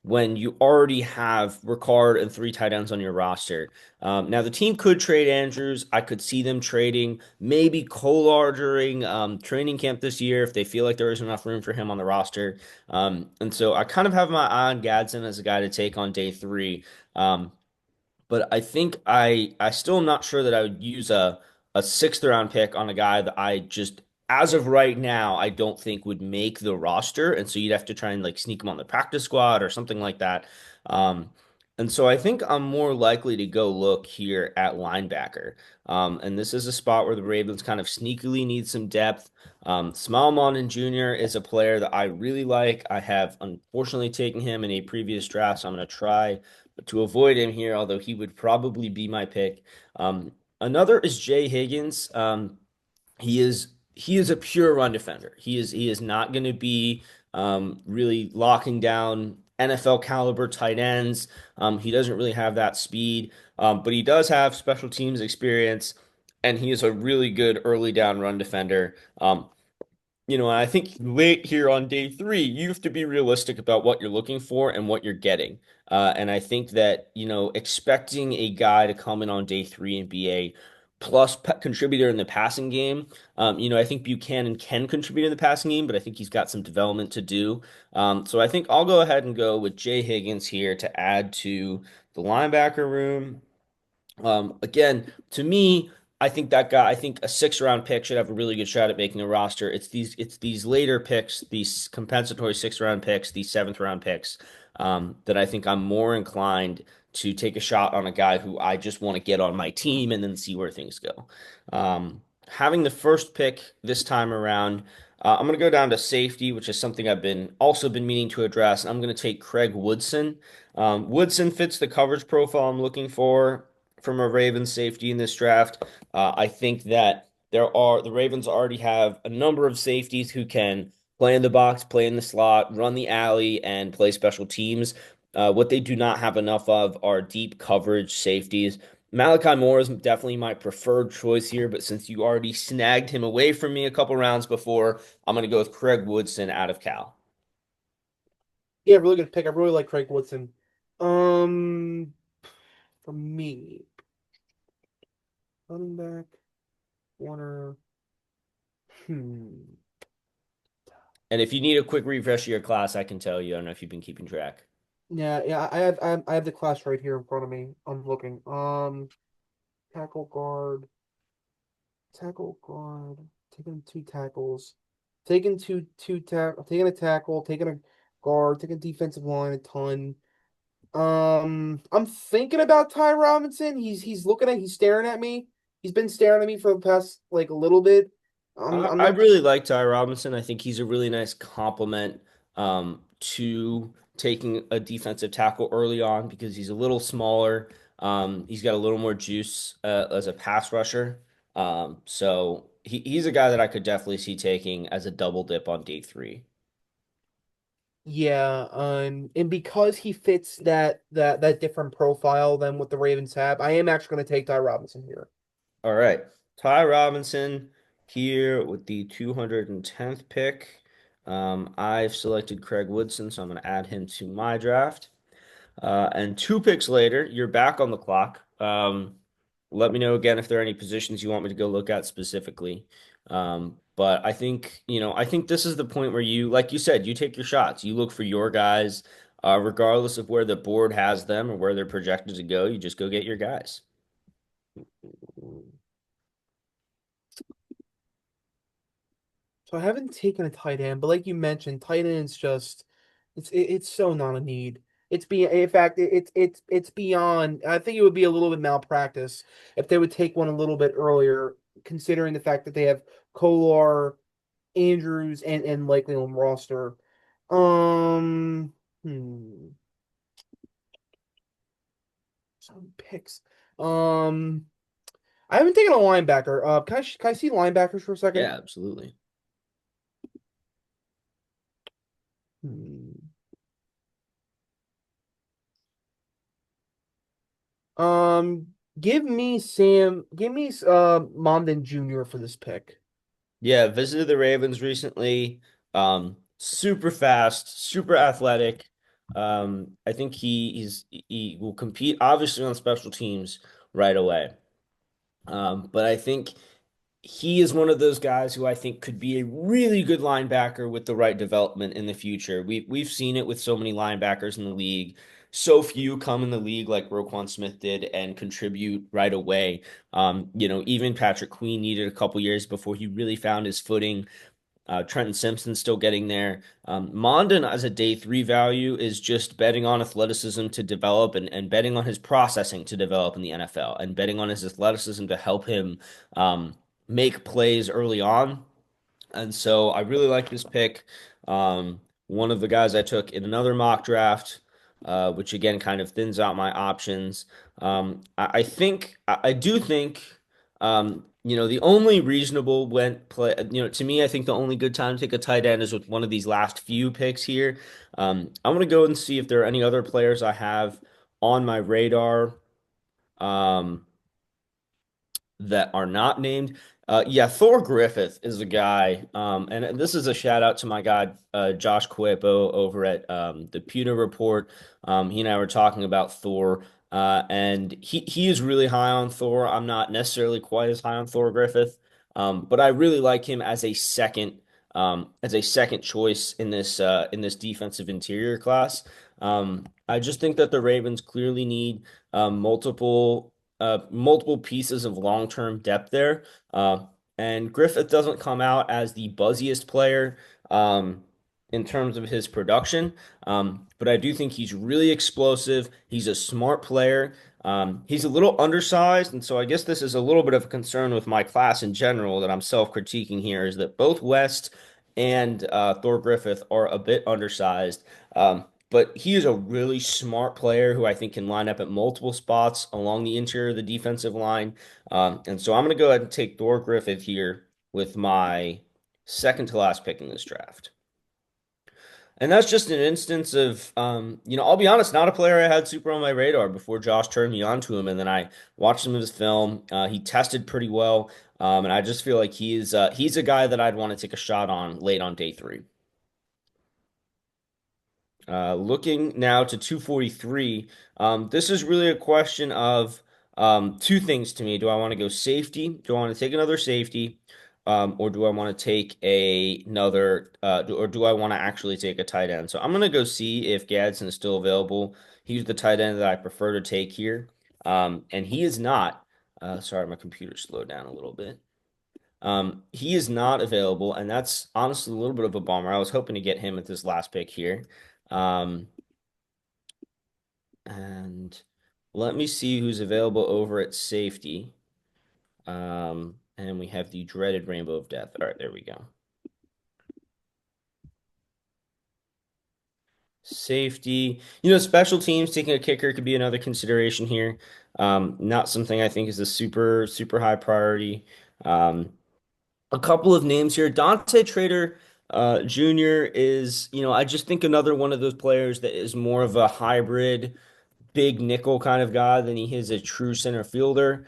[SPEAKER 1] when you already have Ricard and 3 tight ends on your roster. Now, the team could trade Andrews. I could see them trading maybe Kolar during training camp this year if they feel like there is enough room for him on the roster. And so I kind of have my eye on Gadsden as a guy to take on day three. But I think I still am not sure that I would use a 6th round pick on a guy that I just as of right now I don't think would make the roster, and so you'd have to try and like sneak him on the practice squad or something like that. Um, and so I think I'm more likely to go look here at linebacker. And this is a spot where the Ravens kind of sneakily need some depth. Smallmon Jr. is a player that I really like. I have unfortunately taken him in a previous draft, so I'm going to try to avoid him here, although he would probably be my pick. Another is Jay Higgins. He is a pure run defender. He is not going to be really locking down NFL caliber tight ends. He doesn't really have that speed, but he does have special teams experience, and he is a really good early down run defender. I think late here on day three, you have to be realistic about what you're looking for and what you're getting. And I think that, expecting a guy to come in on day three and be a contributor in the passing game, I think Buchanan can contribute in the passing game, but I think he's got some development to do. So I think I'll go ahead and go with Jay Higgins here to add to the linebacker room. Again, to me, I think that guy, I think a 6th round pick should have a really good shot at making a roster. It's these later picks, these compensatory 6th round picks, these 7th round picks, that I think I'm more inclined to take a shot on a guy who I just want to get on my team and then see where things go. Having the first pick this time around, I'm going to go down to safety, which is something I've been also been meaning to address. I'm going to take Craig Woodson. Woodson fits the coverage profile I'm looking for from a Ravens safety in this draft. I think that the Ravens already have a number of safeties who can play in the box, play in the slot, run the alley, and play special teams. What they do not have enough of are deep coverage safeties. Malachi Moore is definitely my preferred choice here, but since you already snagged him away from me a couple rounds before, I'm going to go with Craig Woodson out of Cal.
[SPEAKER 2] Yeah, really good pick. I really like Craig Woodson. Um, for me, running back, Warner. Hmm.
[SPEAKER 1] And if you need a quick refresh of your class, I can tell you. I don't know if you've been keeping track.
[SPEAKER 2] Yeah. I have the class right here in front of me. I'm looking. Tackle guard, tackle guard. Taking two tackles, taking a tackle, taking a guard, taking defensive line a ton. I'm thinking about Ty Robinson. He's staring at me. He's been staring at me for the past like a little bit. I'm
[SPEAKER 1] I
[SPEAKER 2] not
[SPEAKER 1] really like Ty Robinson. I think he's a really nice complement to taking a defensive tackle early on because he's a little smaller. He's got a little more juice as a pass rusher. So he's a guy that I could definitely see taking as a double dip on day three.
[SPEAKER 2] Yeah, and because he fits that different profile than what the Ravens have, I am actually going to take Ty Robinson here.
[SPEAKER 1] All right. Ty Robinson here with the 210th pick. I've selected Craig Woodson, so I'm going to add him to my draft. And 2 picks later, you're back on the clock. Let me know again if there are any positions you want me to go look at specifically. But I think this is the point where you, like you said, you take your shots. You look for your guys, regardless of where the board has them or where they're projected to go. You just go get your guys.
[SPEAKER 2] So I haven't taken a tight end, but like you mentioned, tight end's just it's so not a need. It's be in fact it's beyond. I think it would be a little bit malpractice if they would take one a little bit earlier, considering the fact that they have Kolar, Andrews, and likely on roster. Um, hmm, some picks. Um, I haven't taken a linebacker. Can I see linebackers for a second?
[SPEAKER 1] Yeah, absolutely.
[SPEAKER 2] Hmm. Give me Mondin Jr. for this pick.
[SPEAKER 1] Yeah, visited the Ravens recently. Super fast, super athletic. I think he will compete obviously on special teams right away. But I think he is one of those guys who I think could be a really good linebacker with the right development in the future. We've seen it with so many linebackers in the league. So few come in the league like Roquan Smith did and contribute right away. Even Patrick Queen needed a couple years before he really found his footing. Trenton Simpson still getting there. Mondon as a day three value is just betting on athleticism to develop and betting on his processing to develop in the NFL and betting on his athleticism to help him make plays early on. And so I really like this pick. One of the guys I took in another mock draft, which again kind of thins out my options. I do think, the only reasonable went play, to me, I think the only good time to take a tight end is with one of these last few picks here. I'm going to go and see if there are any other players I have on my radar. Um, that are not named. Yeah, Thor Griffith is a guy, and this is a shout out to my guy Josh Quepo over at the Pewter Report. He and I were talking about Thor, and he is really high on Thor. I'm not necessarily quite as high on Thor Griffith, but I really like him as a second choice in this defensive interior class. I just think that the Ravens clearly need multiple multiple pieces of long-term depth there. Uh, and Griffith doesn't come out as the buzziest player in terms of his production, but I do think he's really explosive. He's a smart player. He's a little undersized, and so I guess this is a little bit of a concern with my class in general that I'm self-critiquing here is that both West and Thor Griffith are a bit undersized. But he is a really smart player who I think can line up at multiple spots along the interior of the defensive line. And so I'm going to go ahead and take Thor Griffith here with my second to last pick in this draft. And that's just an instance of, I'll be honest, not a player I had super on my radar before Josh turned me on to him. And then I watched some of his film. He tested pretty well. And I just feel like he's a guy that I'd want to take a shot on late on day three. Looking now to 243, this is really a question of two things to me. Do I want to go safety? Do I want to take another safety? Or do I want to take or do I want to actually take a tight end? So I'm going to go see if Gadsden is still available. He's the tight end that I prefer to take here. And he is not. Sorry, my computer slowed down a little bit. He is not available, and that's honestly a little bit of a bummer. I was hoping to get him at this last pick here. Um, and let me see who's available over at safety. And we have the dreaded Rainbow of Death. All right, there we go. Safety. Special teams taking a kicker could be another consideration here. Not something I think is a super, super high priority. Um, a couple of names here. Dante Trader Jr. is, I just think another one of those players that is more of a hybrid big nickel kind of guy than he is a true center fielder.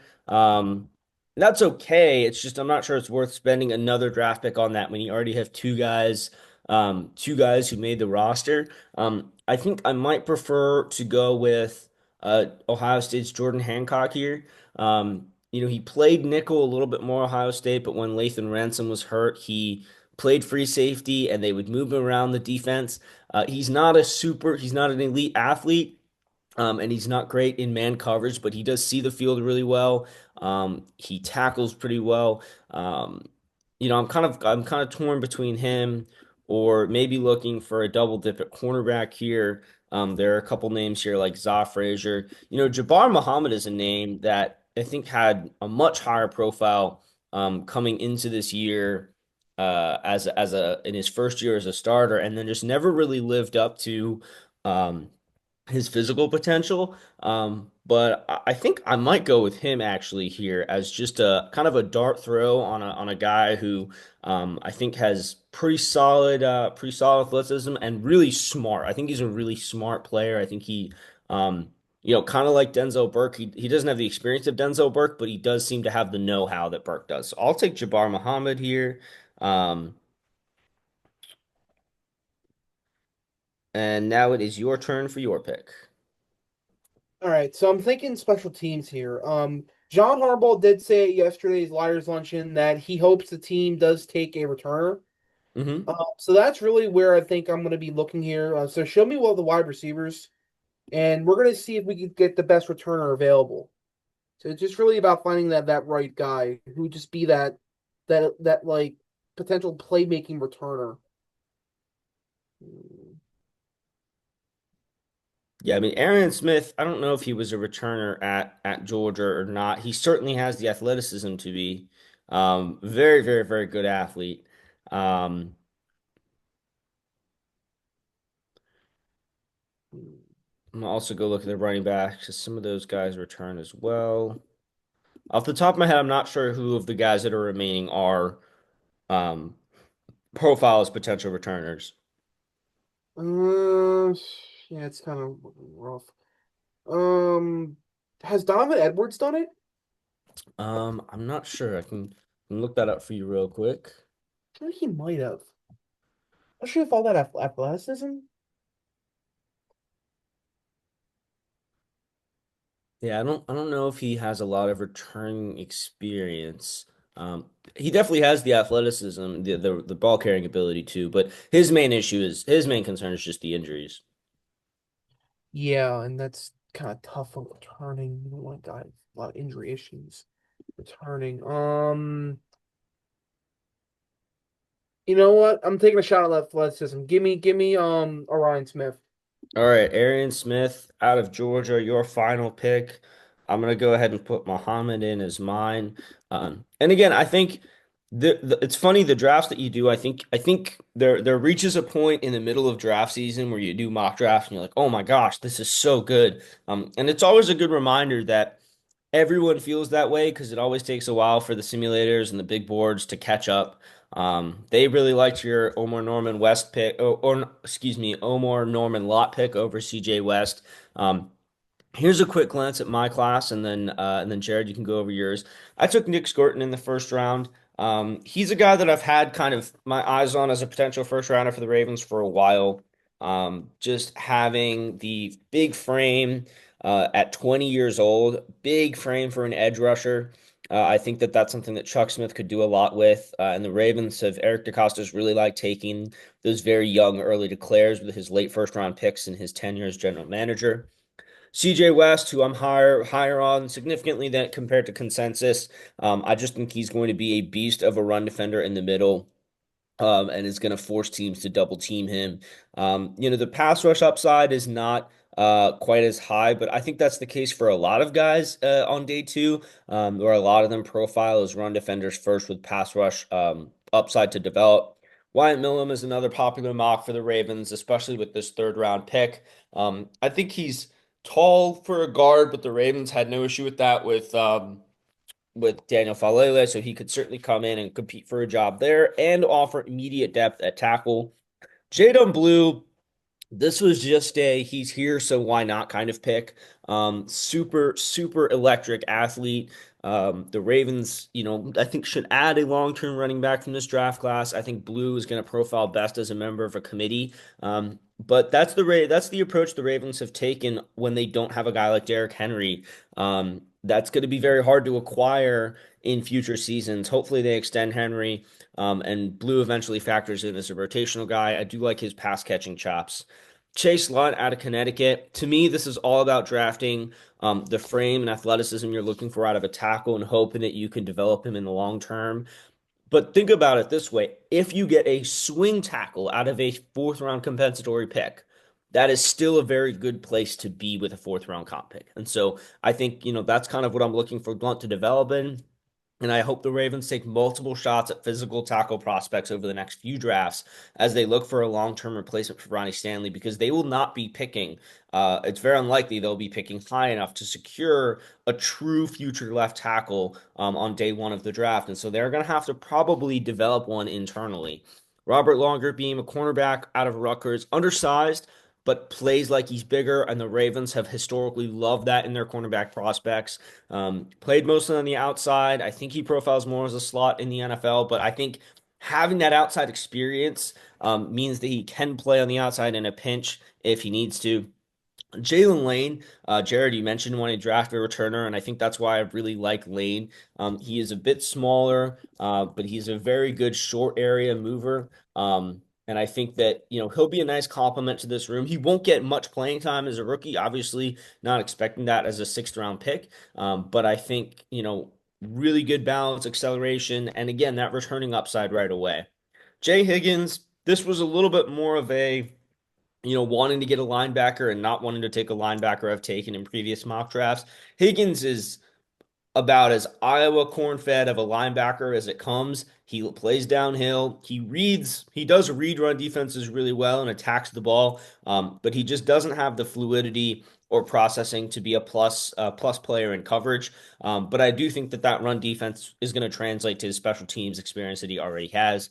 [SPEAKER 1] That's okay. It's just I'm not sure it's worth spending another draft pick on that when you already have two guys who made the roster. I think I might prefer to go with Ohio State's Jordan Hancock here. He played nickel a little bit more Ohio State, but when Lathan Ransom was hurt, he played free safety and they would move him around the defense. He's not an elite athlete. And he's not great in man coverage, but he does see the field really well. He tackles pretty well. I'm kind of torn between him or maybe looking for a double dip at cornerback here. There are a couple names here like Za Frazier. Jabbar Muhammad is a name that I think had a much higher profile coming into this year as a in his first year as a starter, and then just never really lived up to. Um, his physical potential. But I think I might go with him actually here as just a kind of a dart throw on a guy who I think has pretty solid athleticism and really smart. I think he's a really smart player. I think kind of like Denzel Burke. He doesn't have the experience of Denzel Burke, but he does seem to have the know-how that Burke does. So I'll take Jabbar Muhammad here. Um, and now it is your turn for your pick.
[SPEAKER 2] All right, so I'm thinking special teams here. John Harbaugh did say at yesterday's Liars Luncheon that he hopes the team does take a returner.
[SPEAKER 1] hmm
[SPEAKER 2] So that's really where I think I'm going to be looking here. So show me what the wide receivers, and we're going to see if we can get the best returner available. So it's just really about finding that right guy who would just be that like potential playmaking returner.
[SPEAKER 1] Yeah, I mean Aaron Smith, I don't know if he was a returner at Georgia or not. He certainly has the athleticism to be very, very, very good athlete. Um, I'm gonna also go look at the running backs because some of those guys return as well. Off the top of my head, I'm not sure who of the guys that are remaining are um, profile as potential returners.
[SPEAKER 2] Uh, yeah, it's kind of rough. Um, has Donovan Edwards done it?
[SPEAKER 1] I'm not sure. I can look that up for you real quick.
[SPEAKER 2] I think he might have. Not sure if all that athleticism.
[SPEAKER 1] Yeah, I don't know if he has a lot of returning experience. He definitely has the athleticism, the ball carrying ability too, but his main concern is just the injuries.
[SPEAKER 2] Yeah, and kind of tough on returning. You don't want guys a lot of injury issues returning. You know what? I'm taking a shot at athleticism. Give me Orion Smith.
[SPEAKER 1] All right, Arian Smith out of Georgia, your final pick. I'm gonna go ahead and put Muhammad in as mine. And again, I think it's funny the drafts that you do. I think there reaches a point in the middle of draft season where you do mock drafts and you're like, oh my gosh, this is so good. And it's always a good reminder that everyone feels that way because it always takes a while for the simulators and the big boards to catch up. They really liked your Omar Norman West pick, or excuse me, Omar Norman Lott pick over CJ West. Um, Here's a quick glance at my class, and then Jared, you can go over yours. I took Nick Scorton in the first round. He's a guy that I've had kind of my eyes on as a potential first rounder for the Ravens for a while. Just having the big frame at 20 years old, big frame for an edge rusher. I think that that's something that Chuck Smith could do a lot with. And the Ravens have Eric DeCosta's really like taking those very young early declares with his late first round picks and his tenure as general manager. CJ West, who I'm higher on significantly that compared to consensus. I just think he's going to be a beast of a run defender in the middle, and is going to force teams to double team him. The pass rush upside is not quite as high, but I think that's the case for a lot of guys on day two, where a lot of them profile as run defenders first with pass rush upside to develop. Wyatt Millum is another popular mock for the Ravens, especially with this third round pick. I think he's tall for a guard, but the Ravens had no issue with that with Daniel Falele, so he could certainly come in and compete for a job there and offer immediate depth at tackle. Jadon Blue, this was just a he's here, so why not kind of pick. Super, super electric athlete. The Ravens, I think should add a long-term running back from this draft class. I think Blue is going to profile best as a member of a committee. But that's the approach the Ravens have taken when they don't have a guy like Derrick Henry. That's going to be very hard to acquire in future seasons. Hopefully, they extend Henry, and Blue eventually factors in as a rotational guy. I do like his pass catching chops. Chase Lunt out of Connecticut. To me, this is all about drafting the frame and athleticism you're looking for out of a tackle and hoping that you can develop him in the long term. But think about it this way. If you get a swing tackle out of a fourth round compensatory pick, that is still a very good place to be with a fourth round comp pick. And so I think, that's kind of what I'm looking for Blunt to develop in. And I hope the Ravens take multiple shots at physical tackle prospects over the next few drafts as they look for a long-term replacement for Ronnie Stanley because they will not be picking. It's very unlikely they'll be picking high enough to secure a true future left tackle on day one of the draft. And so they're going to have to probably develop one internally. Robert Longer being a cornerback out of Rutgers, undersized, but plays like he's bigger. And the Ravens have historically loved that in their cornerback prospects. Played mostly on the outside. I think he profiles more as a slot in the NFL, but I think having that outside experience means that he can play on the outside in a pinch if he needs to. Jalen Lane, Jared, you mentioned wanting to draft a returner, and I think that's why I really like Lane. He is a bit smaller, but he's a very good short area mover. And I think that, he'll be a nice complement to this room. He won't get much playing time as a rookie, obviously, not expecting that as a sixth round pick. But I think, really good balance, acceleration, and again, that returning upside right away. Jay Higgins, this was a little bit more of a wanting to get a linebacker and not wanting to take a linebacker I've taken in previous mock drafts. Higgins is about as Iowa corn-fed of a linebacker as it comes. He plays downhill. He does read run defenses really well and attacks the ball, but he just doesn't have the fluidity or processing to be a plus player in coverage. But I do think that run defense is going to translate to his special teams experience that he already has.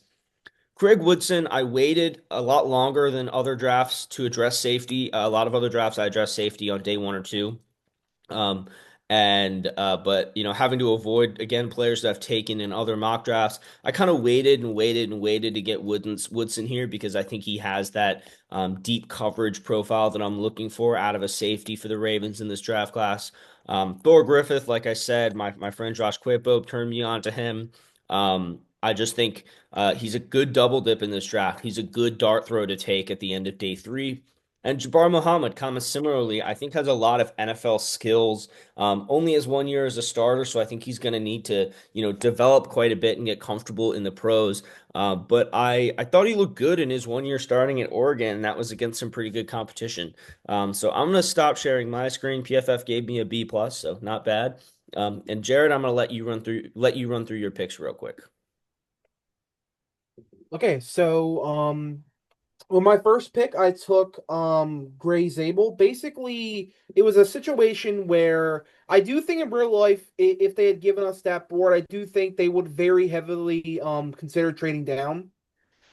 [SPEAKER 1] Craig Woodson, I waited a lot longer than other drafts to address safety. A lot of other drafts, I addressed safety on day one or two. Um, but having to avoid again players that I've taken in other mock drafts, I kind of waited and waited and waited to get Woodson here because I think he has that deep coverage profile that I'm looking for out of a safety for the Ravens in this draft class. Thor Griffith, like I said, my friend Josh Quippo turned me on to him. I just think he's a good double dip in this draft. He's a good dart throw to take at the end of day three. And Jabbar Muhammad, kind of similarly, I think has a lot of NFL skills. Only has 1 year as a starter, so I think he's going to need to, develop quite a bit and get comfortable in the pros. But I thought he looked good in his 1 year starting at Oregon, and that was against some pretty good competition. So I'm going to stop sharing my screen. PFF gave me a B plus, so not bad. And Jared, I'm going to let you run through your picks real quick.
[SPEAKER 2] Okay, so well, my first pick, I took Gray Zabel. Basically, it was a situation where I do think in real life, if they had given us that board, I do think they would very heavily consider trading down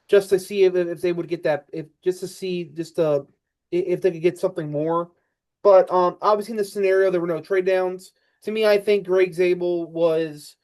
[SPEAKER 2] just to see if they would get that, if just to see just if they could get something more. But obviously in this scenario there were no trade downs. To me, I think Greg Zabel was,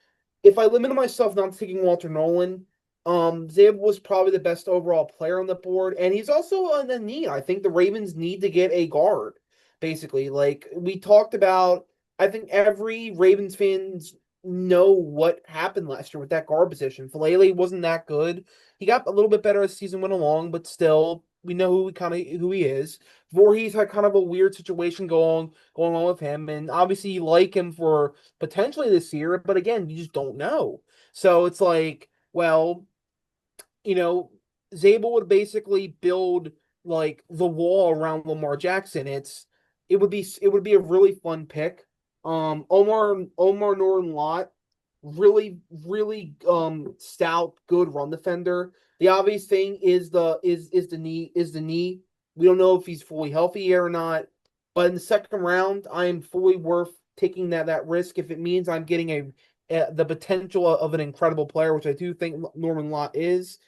[SPEAKER 2] if I limited myself not to taking Walter Nolan, Zabel was probably the best overall player on the board, and he's also in the need. I think the Ravens need to get a guard. Basically, like we talked about, I think every Ravens fans know what happened last year with that guard position. Falele wasn't that good. He got a little bit better as the season went along, but still, we know who he is. Voorhees had kind of a weird situation going on with him, and obviously you like him for potentially this year, but again, you just don't know. So it's like, well, you know, Zabel would basically build like the wall around Lamar Jackson. It would be a really fun pick. Omar Norton Lott, really stout, good run defender. The obvious thing is the knee. We don't know if he's fully healthy yet or not. But in the second round, I am fully worth taking that risk if it means I'm getting the potential of an incredible player, which I do think Norman Lott is.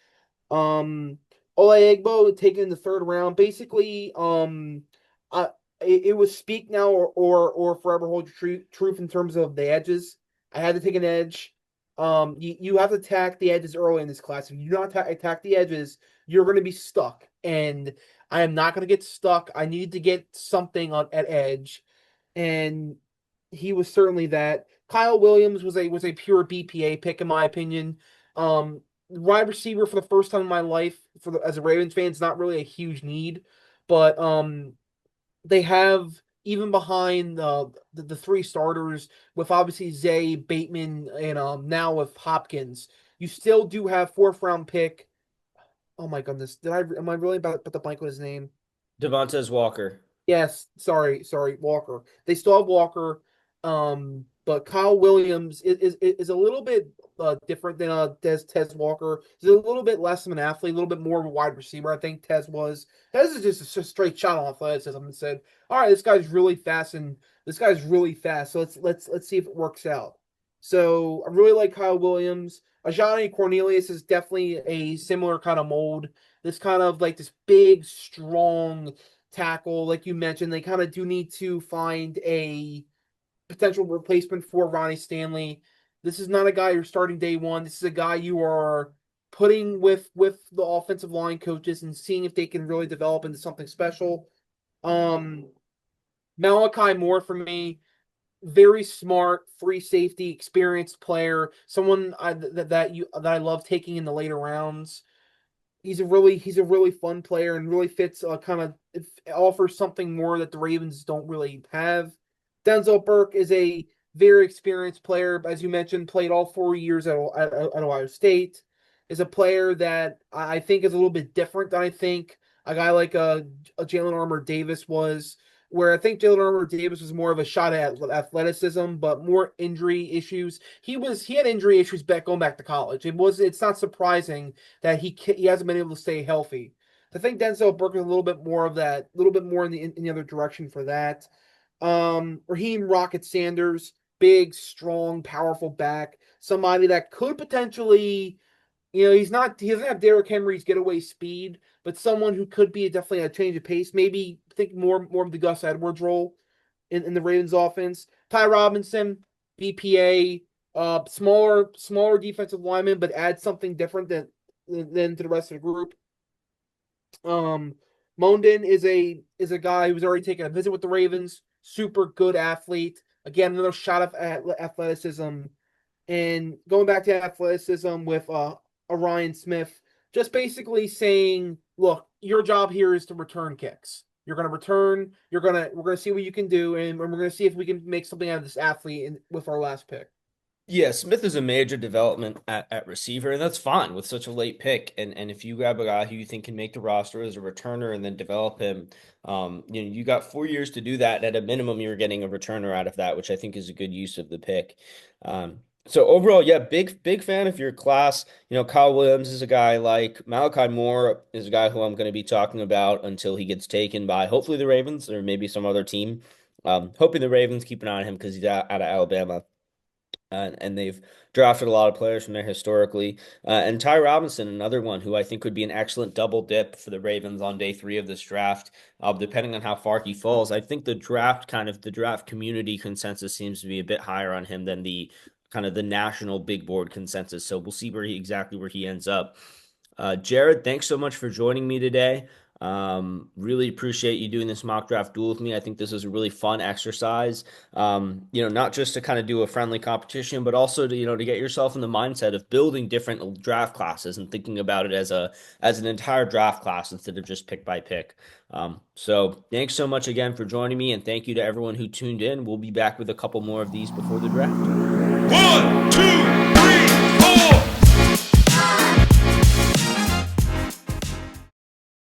[SPEAKER 2] Um, Olaegbo taken in the third round. Basically, I, it was speak now or forever hold your truth in terms of the edges. I had to take an edge. You have to attack the edges early in this class. If you do not attack the edges, you're going to be stuck. And I am not going to get stuck. I need to get something at edge, and he was certainly that. Kyle Williams was a pure BPA pick in my opinion. Wide receiver for the first time in my life as a Ravens fan is not really a huge need, but they have, even behind the three starters with obviously Zay, Bateman, and now with Hopkins, you still do have fourth round pick. Oh my goodness, did I am I really about to blank on his name?
[SPEAKER 1] Devontae Walker.
[SPEAKER 2] Yes, sorry, Walker. They still have Walker, but Kyle Williams is a little bit different than Tez Walker. He's a little bit less of an athlete, a little bit more of a wide receiver. I think Tez was. Tez is just a straight shot on athleticism and said, "All right, this guy's really fast, and this guy's really fast. So let's see if it works out." So I really like Kyle Williams. Ajani Cornelius is definitely a similar kind of mold. This kind of like this big, strong tackle, like you mentioned, they kind of do need to find a potential replacement for Ronnie Stanley. This is not a guy you're starting day one. This is a guy you are putting with the offensive line coaches and seeing if they can really develop into something special. Um, Malachi Moore for me, very smart, free safety, experienced player, someone that I love taking in the later rounds. He's a really fun player and really fits kind of offers something more that the Ravens don't really have. Denzel Burke is a very experienced player, as you mentioned, played all 4 years at Ohio State. Is a player that I think is a little bit different than I think a guy like a Jalen Armour Davis was, where I think Jalen Armour Davis was more of a shot at athleticism, but more injury issues. He had injury issues going back to college. It's not surprising that he hasn't been able to stay healthy. I think Denzel Burke is a little bit more of that, a little bit more in the other direction for that. Raheem Rocket Sanders, big, strong, powerful back, somebody that could potentially, he doesn't have Derrick Henry's getaway speed, but someone who could be definitely a change of pace. Maybe think more of the Gus Edwards role in the Ravens offense. Ty Robinson, BPA, smaller defensive lineman, but add something different than to the rest of the group. Mondin is a guy who's already taken a visit with the Ravens. Super good athlete. Again, another shot of athleticism. And going back to athleticism with Orion Smith, just basically saying, look, your job here is to return kicks. You're gonna return. We're gonna see what you can do, and we're gonna see if we can make something out of this athlete with our last pick.
[SPEAKER 1] Yeah, Smith is a major development at receiver, and that's fine with such a late pick. And if you grab a guy who you think can make the roster as a returner and then develop him, you got 4 years to do that. At a minimum, you're getting a returner out of that, which I think is a good use of the pick. So overall, yeah, big fan of your class. Kyle Williams is a guy like Malachi Moore is a guy who I'm going to be talking about until he gets taken by hopefully the Ravens or maybe some other team. Hoping the Ravens keep an eye on him because he's out of Alabama. And they've drafted a lot of players from there historically. And Ty Robinson, another one who I think would be an excellent double dip for the Ravens on day 3 of this draft, depending on how far he falls. I think the draft community consensus seems to be a bit higher on him than the kind of the national big board consensus. So we'll see exactly where he ends up. Jared, thanks so much for joining me today. Really appreciate you doing this mock draft duel with me. I think this is a really fun exercise. Not just to kind of do a friendly competition, but also to get yourself in the mindset of building different draft classes and thinking about it as an entire draft class instead of just pick by pick. So thanks so much again for joining me, and thank you to everyone who tuned in. We'll be back with a couple more of these before the draft.
[SPEAKER 3] 1, 2, 3, 4.